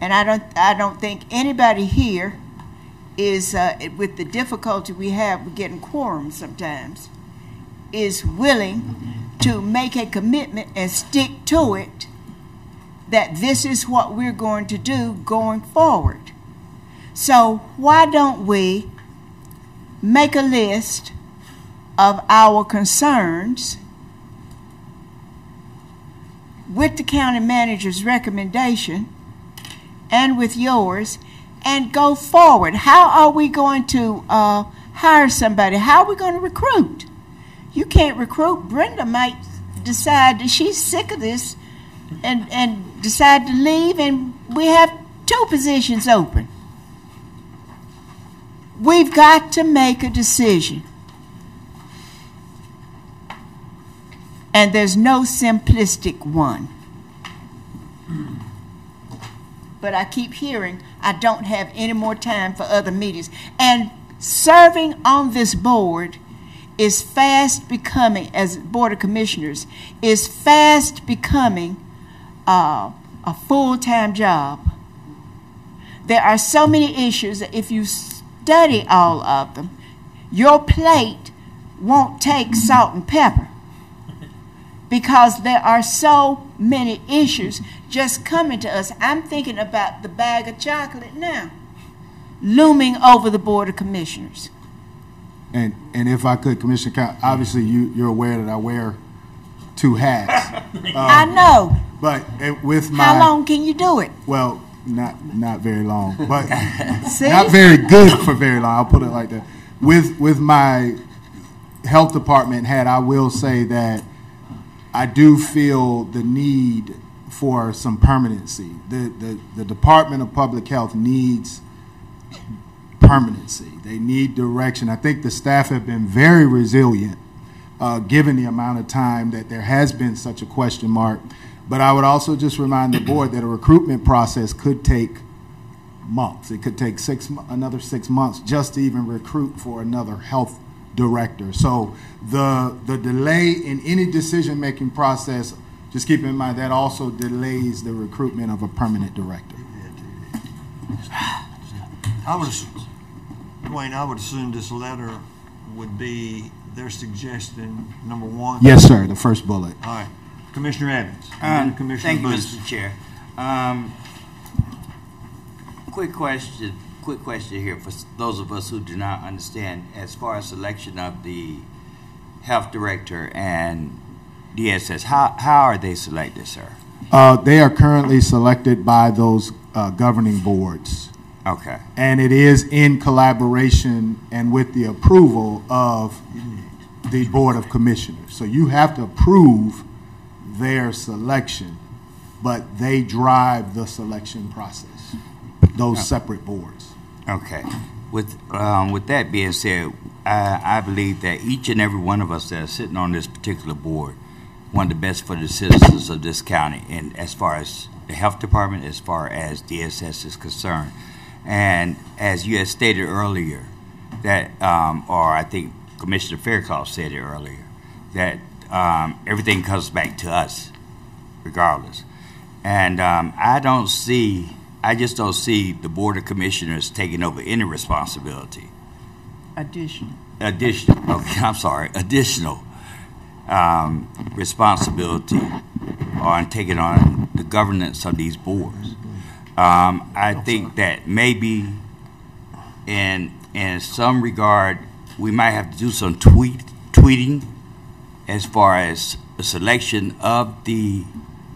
And I don't think anybody here is, with the difficulty we have with getting quorum sometimes, is willing to make a commitment and stick to it that this is what we're going to do going forward. So why don't we make a list of our concerns with the county manager's recommendation and with yours and go forward? How are we going to hire somebody? How are we going to recruit? You can't recruit. Brenda might decide that she's sick of this and decide to leave, and we have 2 positions open. We've got to make a decision. And there's no simplistic one. But I keep hearing I don't have any more time for other meetings. And serving on this board is fast becoming, as Board of Commissioners, is fast becoming a full-time job. There are so many issues that if you study all of them, your plate won't take salt and pepper, because there are so many issues just coming to us. I'm thinking about the bag of chocolate now, looming over the Board of Commissioners. And if I could, Commissioner County, obviously you're aware that I wear 2 hats. I know. But with my... How long can you do it? Well, not very long, but See? not very good for very long. I'll put it like that. With my health department hat, I will say that I do feel the need for some permanency. The Department of Public Health needs permanency. They need direction. I think the staff have been very resilient, given the amount of time that there has been such a question mark. But I would also just remind the board that a recruitment process could take months. It could take another 6 months just to even recruit for another health director. So the delay in any decision-making process, just keep in mind that also delays the recruitment of a permanent director. Dwayne, I would assume this letter would be their suggestion, number 1. Yes, sir, the first bullet. All right. Commissioner Evans. And then Commissioner Thank you, Booth. Mr. Chair. Quick question here for those of us who do not understand, as far as selection of the health director and DSS, how are they selected, sir? They are currently selected by those governing boards. Okay. And it is in collaboration and with the approval of the Board of Commissioners. So you have to approve their selection, but they drive the selection process, those separate boards. Okay. With that being said, I believe that each and every one of us that are sitting on this particular board want the best for the citizens of this county, and as far as the health department, as far as DSS is concerned. And as you had stated earlier, that, or I think Commissioner Fairclough said it earlier, that everything comes back to us, regardless. And I just don't see the Board of Commissioners taking over any responsibility. Additional, responsibility on taking on the governance of these boards. I think that maybe in some regard, we might have to do some tweeting as far as the selection of the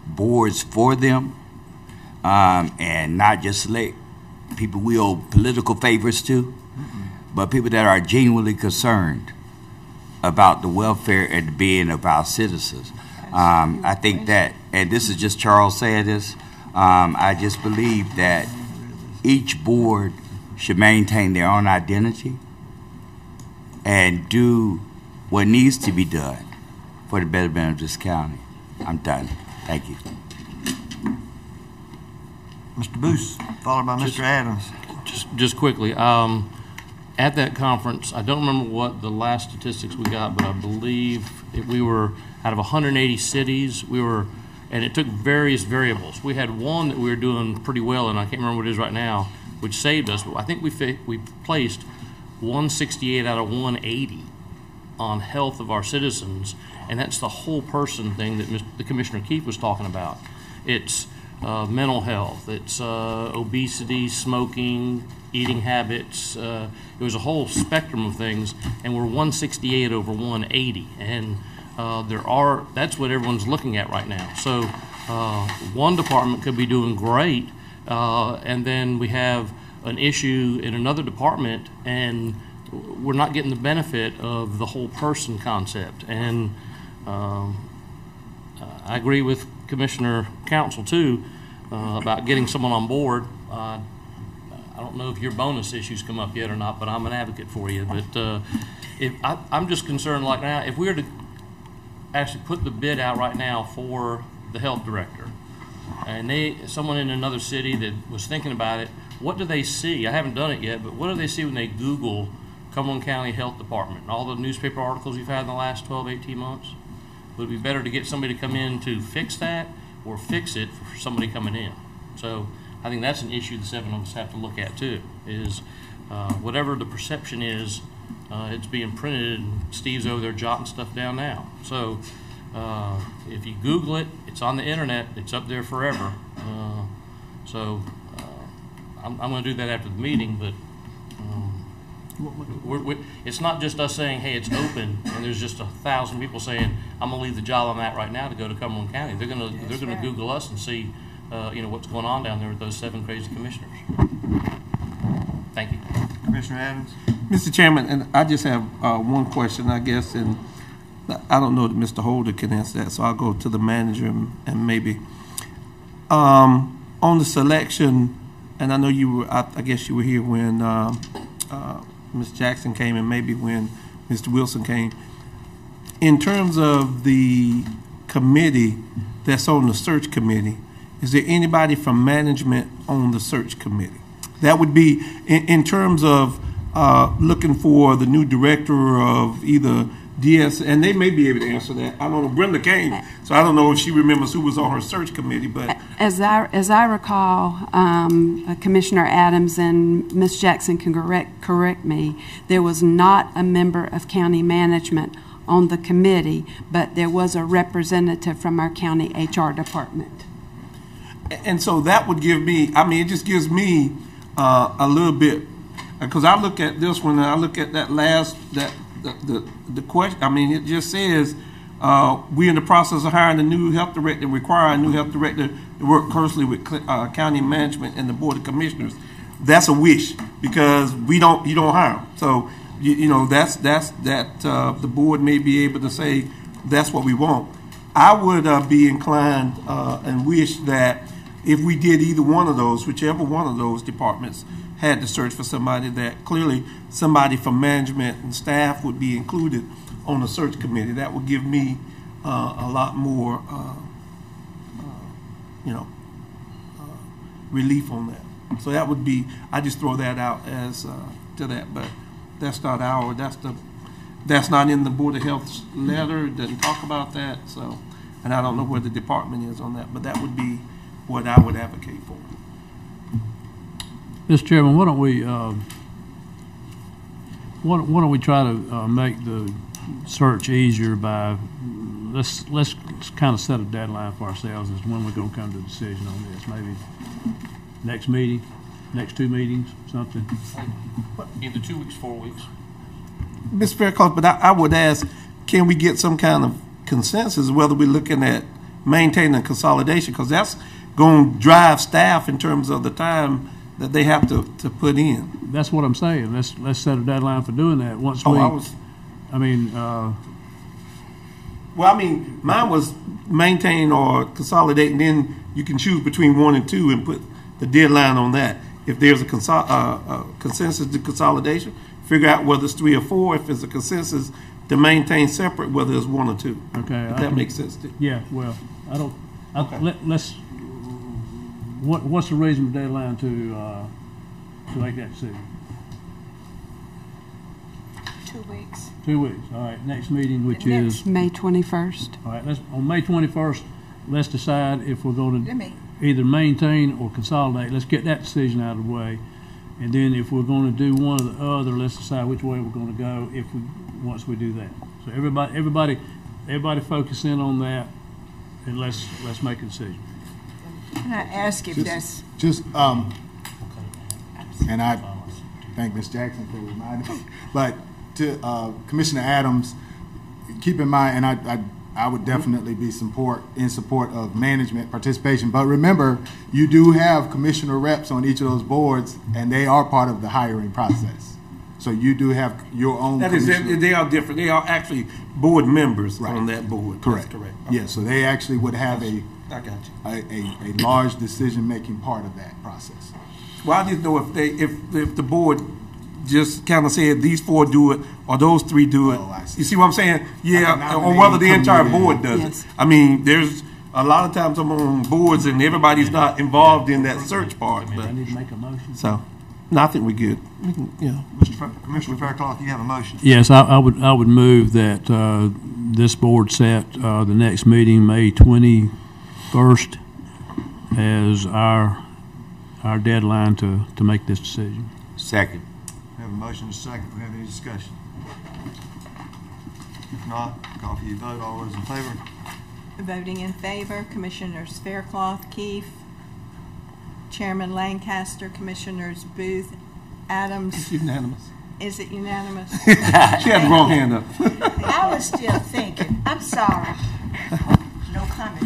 boards for them, and not just select people we owe political favors to, but people that are genuinely concerned about the welfare and the being of our citizens. I think that, and this is just Charles saying this, I just believe that each board should maintain their own identity and do what needs to be done for the betterment of this county. I'm done. Thank you. Mr. Booth, followed by Mr. Adams. Just quickly, at that conference, I don't remember what the last statistics we got, but I believe we were out of 180 cities. And it took various variables. We had one that we were doing pretty well, and I can't remember what it is right now, which saved us. But I think we placed 168 out of 180 on health of our citizens, and that's the whole person thing that the Commissioner Keefe was talking about. It's mental health, it's obesity, smoking, eating habits. It was a whole spectrum of things, and we're 168 over 180, and that's what everyone's looking at right now. So one department could be doing great, and then we have an issue in another department, and we're not getting the benefit of the whole person concept. And I agree with Commissioner Council too, about getting someone on board. I don't know if your bonus issues come up yet or not, but I'm an advocate for you. But I'm just concerned, like now, if we were to actually put the bid out right now for the health director, and someone in another city that was thinking about it, what do they see? I haven't done it yet, but what do they see when they Google Cumberland County Health Department and all the newspaper articles you've had in the last 12, 18 months? Would it be better to get somebody to come in to fix that or fix it for somebody coming in? So I think that's an issue the seven of us have to look at too, is whatever the perception is, it's being printed and Steve's over there jotting stuff down now. So if you Google it, it's on the internet, it's up there forever. I'm going to do that after the meeting, but it's not just us saying, hey, it's open, and there's just 1,000 people saying, I'm going to leave the job I'm at right now to go to Cumberland County. They're going to Google us and see what's going on down there with those 7 crazy commissioners. Thank you. Commissioner Adams? Mr. Chairman, and I just have one question, I guess, and I don't know that Mr. Holder can answer that, so I'll go to the manager and maybe. On the selection, and I know you were, I guess you were here when Ms. Jackson came and maybe when Mr. Wilson came. In terms of the committee that's on the search committee, is there anybody from management on the search committee? That would be in terms of looking for the new director of either DS, and they may be able to answer that. I don't know. Brenda came, so I don't know if she remembers who was on her search committee. But as I recall, Commissioner Adams and Ms. Jackson can correct me. There was not a member of county management on the committee, but there was a representative from our county HR department. And so that would give me. I mean, it just gives me a little bit, because I look at this one and I look at that last the question. I mean, it just says we're in the process of hiring a new health director, require a new health director to work closely with county management and the board of commissioners. That's a wish, because you don't hire them. So that's the board may be able to say that's what we want. I would be inclined and wish that if we did either one of those, whichever one of those departments had to search for somebody, that clearly somebody from management and staff would be included on the search committee. That would give me a lot more, relief on that. So that would be, I just throw that out as to that, but that's not that's not in the Board of Health's letter. It doesn't talk about that. So, and I don't know where the department is on that, but that would be what I would advocate for. Mr. Chairman, why don't we try to make the search easier by let's kind of set a deadline for ourselves as when we're going to come to a decision on this. Maybe next meeting, next 2 meetings, something. Either 2 weeks, 4 weeks. Ms. Fairclough, but I would ask, can we get some kind of consensus whether we're looking at maintaining consolidation, because that's going to drive staff in terms of the time that they have to put in. That's what I'm saying. Let's set a deadline for doing that. Once we, well, I mean, mine was maintain or consolidate, and then you can choose between 1 and 2 and put the deadline on that. If there's a consensus to consolidation, figure out whether it's 3 or 4. If it's a consensus to maintain separate, whether it's 1 or 2. Okay, if that makes sense to you. Yeah. Well, I don't. Okay. Let's. What's the reasonable deadline to make that decision? 2 weeks. 2 weeks. All right. Next meeting, which is May 21st. All right. On May 21st, let's decide if we're going to either maintain or consolidate. Let's get that decision out of the way, and then if we're going to do one or the other, let's decide which way we're going to go. Once we do that, so everybody focus in on that, and let's make a decision. Can I ask if that's and I thank Ms. Jackson for reminding me, but to Commissioner Adams, keep in mind, and I would definitely be in support of management participation, but remember, you do have commissioner reps on each of those boards, and they are part of the hiring process. So you do have your own. That is, they are different. They are actually board members on that board. Correct. That's correct. Okay. Yeah, so they actually would have I got you. a large decision-making part of that process. Well, I didn't know if the board just kind of said these four do it or those three do it. Oh, I see. You see what I'm saying? Yeah, Not or whether the entire coming in. board does Yes. it. I mean, there's a lot of times I'm on boards and everybody's not involved in that search part. But I need to make a motion. so, no, I think we're good. We can, you know. Commissioner Faircloth, you have a motion. Yes, I would move that this board set the next meeting, May 21st, as our deadline to make this decision. Second. We have a motion and a second. Do we have any discussion? If not, call for your vote. All those in favor? Voting in favor, Commissioners Faircloth, Keefe, Chairman Lancaster, Commissioners Booth, Adams. It's unanimous. Is it unanimous? She had the wrong hand up. I was still thinking. I'm sorry. No comment.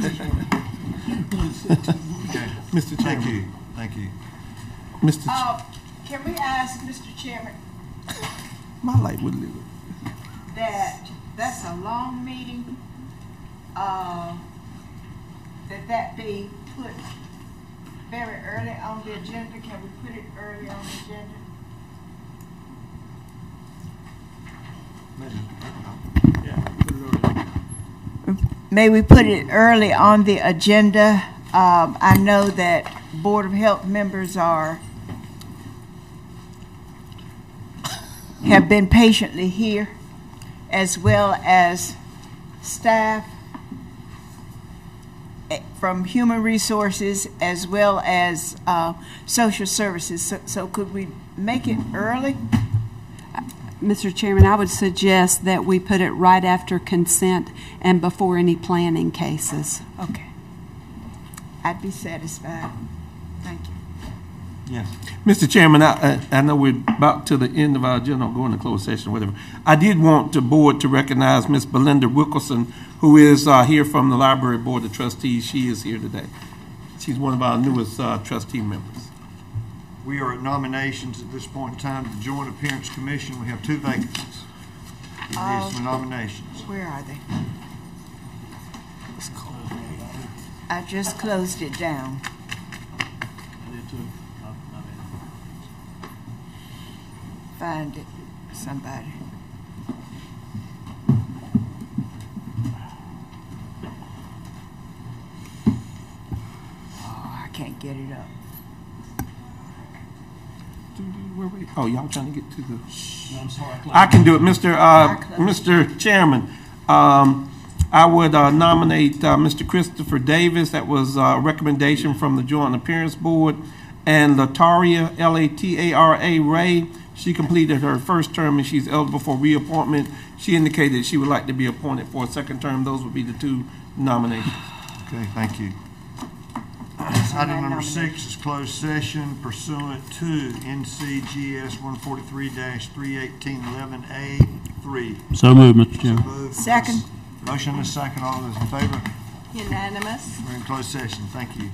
Mr. Thank Chairman. you. Thank you. Mr. Can we ask Mr. Chairman My light would live. that's a long meeting? That be put very early on the agenda? Can we put it early on the agenda? May we put it early on the agenda? I know that Board of Health members have been patiently here, as well as staff from Human Resources, as well as Social Services. So could we make it early? Mr. Chairman, I would suggest that we put it right after consent and before any planning cases. Okay. I'd be satisfied. Thank you. Yes. Mr. Chairman, I know we're about to the end of our agenda, or going to closed session or whatever. I did want the board to recognize Ms. Belinda Wilkerson, who is here from the Library Board of Trustees. She is here today. She's one of our newest trustee members. We are at nominations at this point in time. The Joint Appearance Commission, we have 2 vacancies. We need some nominations. Where are they? I just closed it down. Find it, somebody. Oh, I can't get it up. Oh, y'all trying to get to the... No, I'm sorry. I can do it, Mr. Chairman. I would nominate Mr. Christopher Davis. That was a recommendation from the Joint Appearance Board. And Lataria, Latara Ray. She completed her first term and she's eligible for reappointment. She indicated she would like to be appointed for a second term. Those would be the 2 nominations. Okay, thank you. Item number 6 is closed session pursuant to NCGS 143-31811A3. So moved, Mr. Chairman. Second. Motion and a second. All those in favor? Unanimous. We're in closed session. Thank you.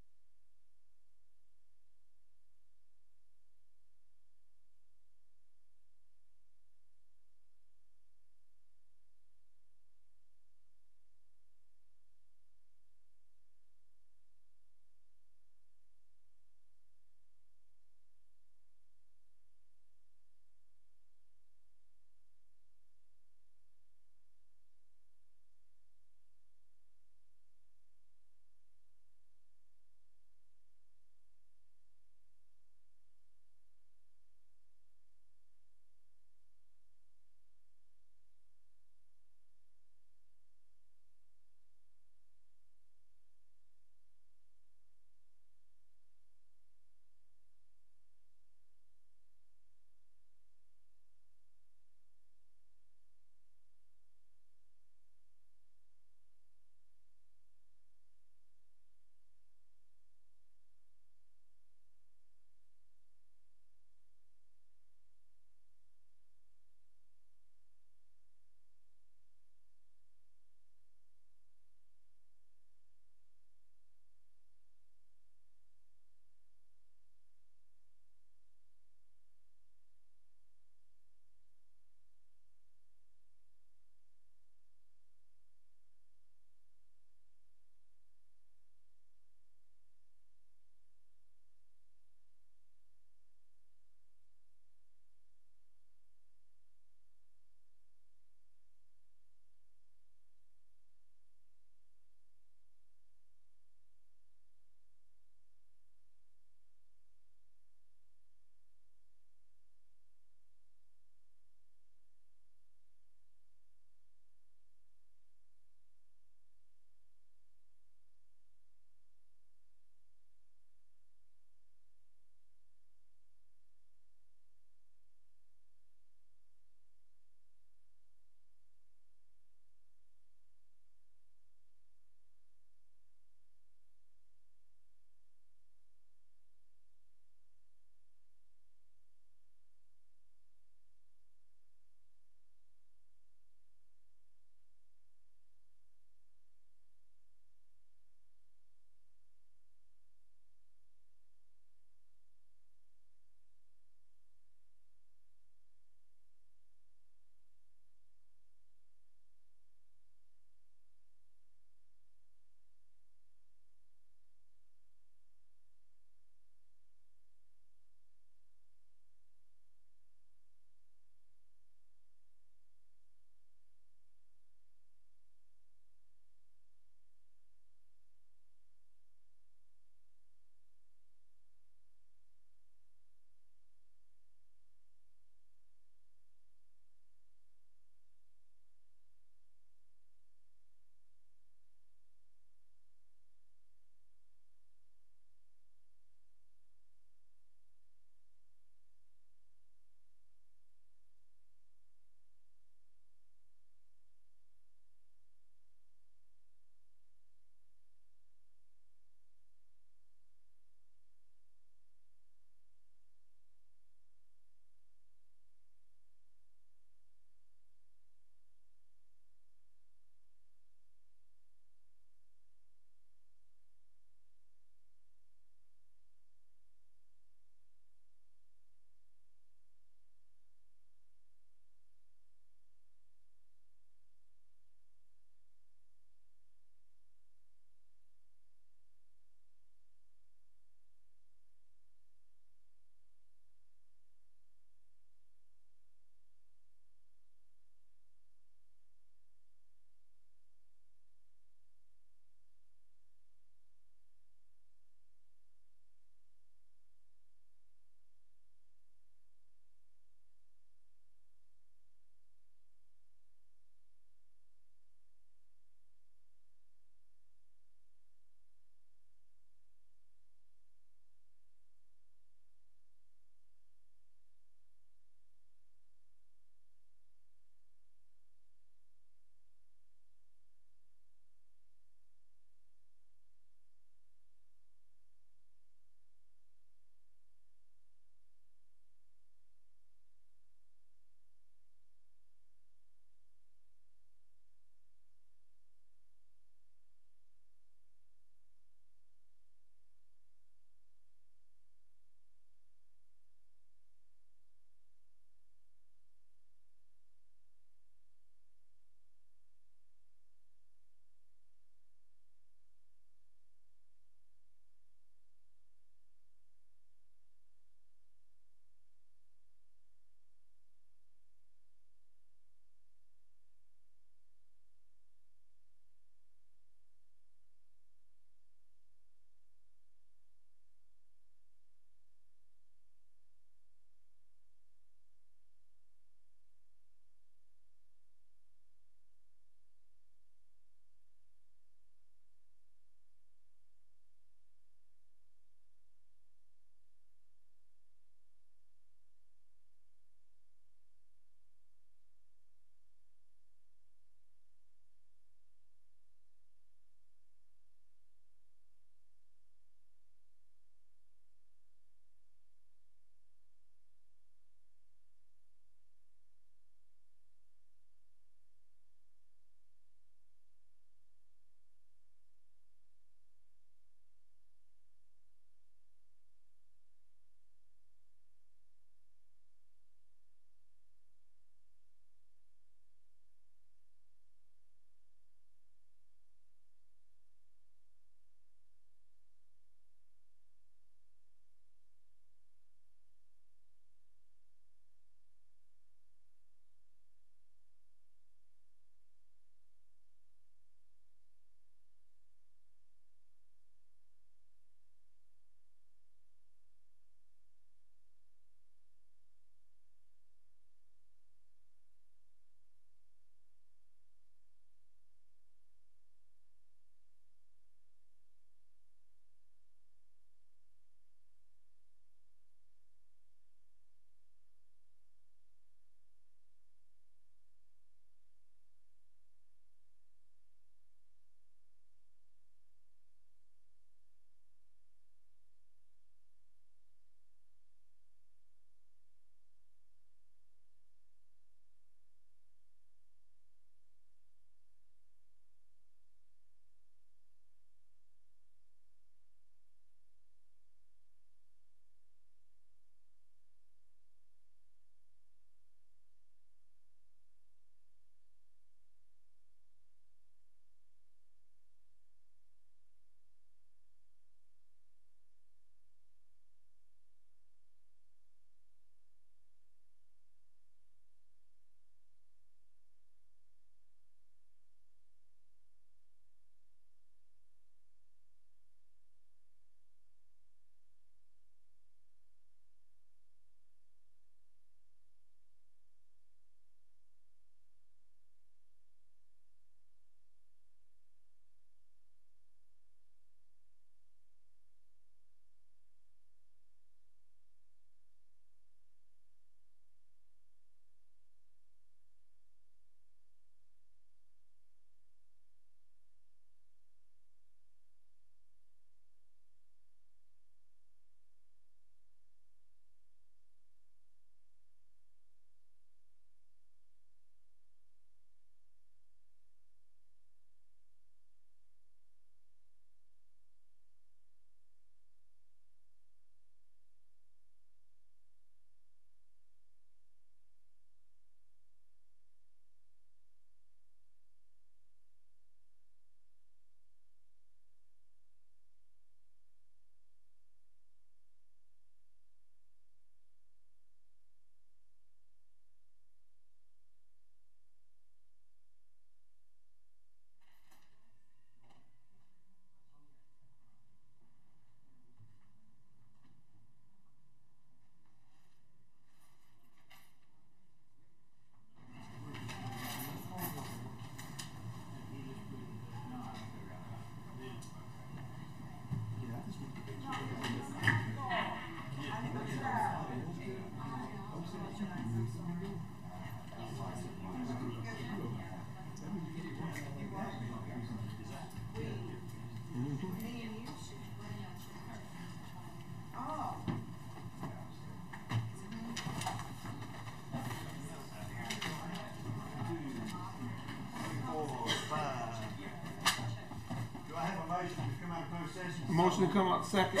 out of closed session. Motion to come out second.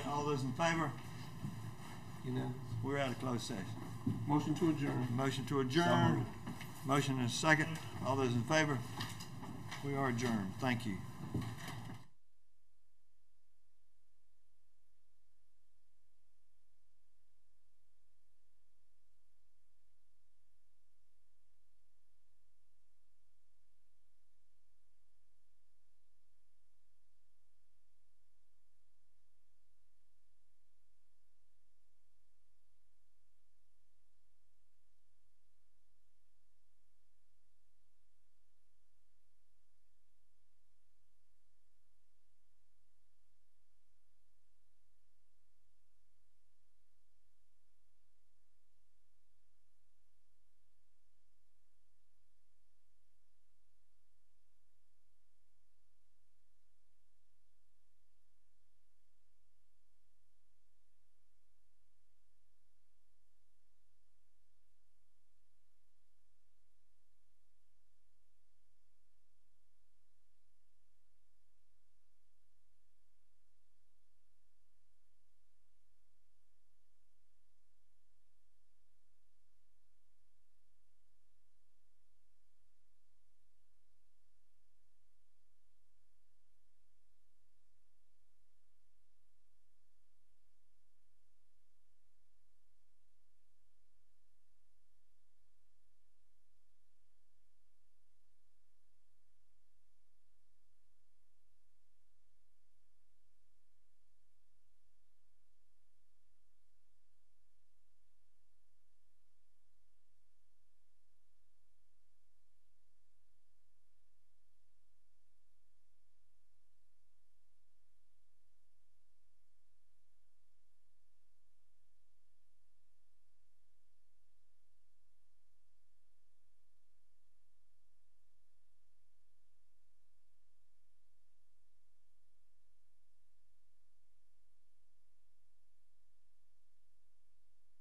All those in favor? You know. We're out of closed session. Motion to adjourn. Motion to adjourn. Motion and a second. All those in favor? We are adjourned. Thank you.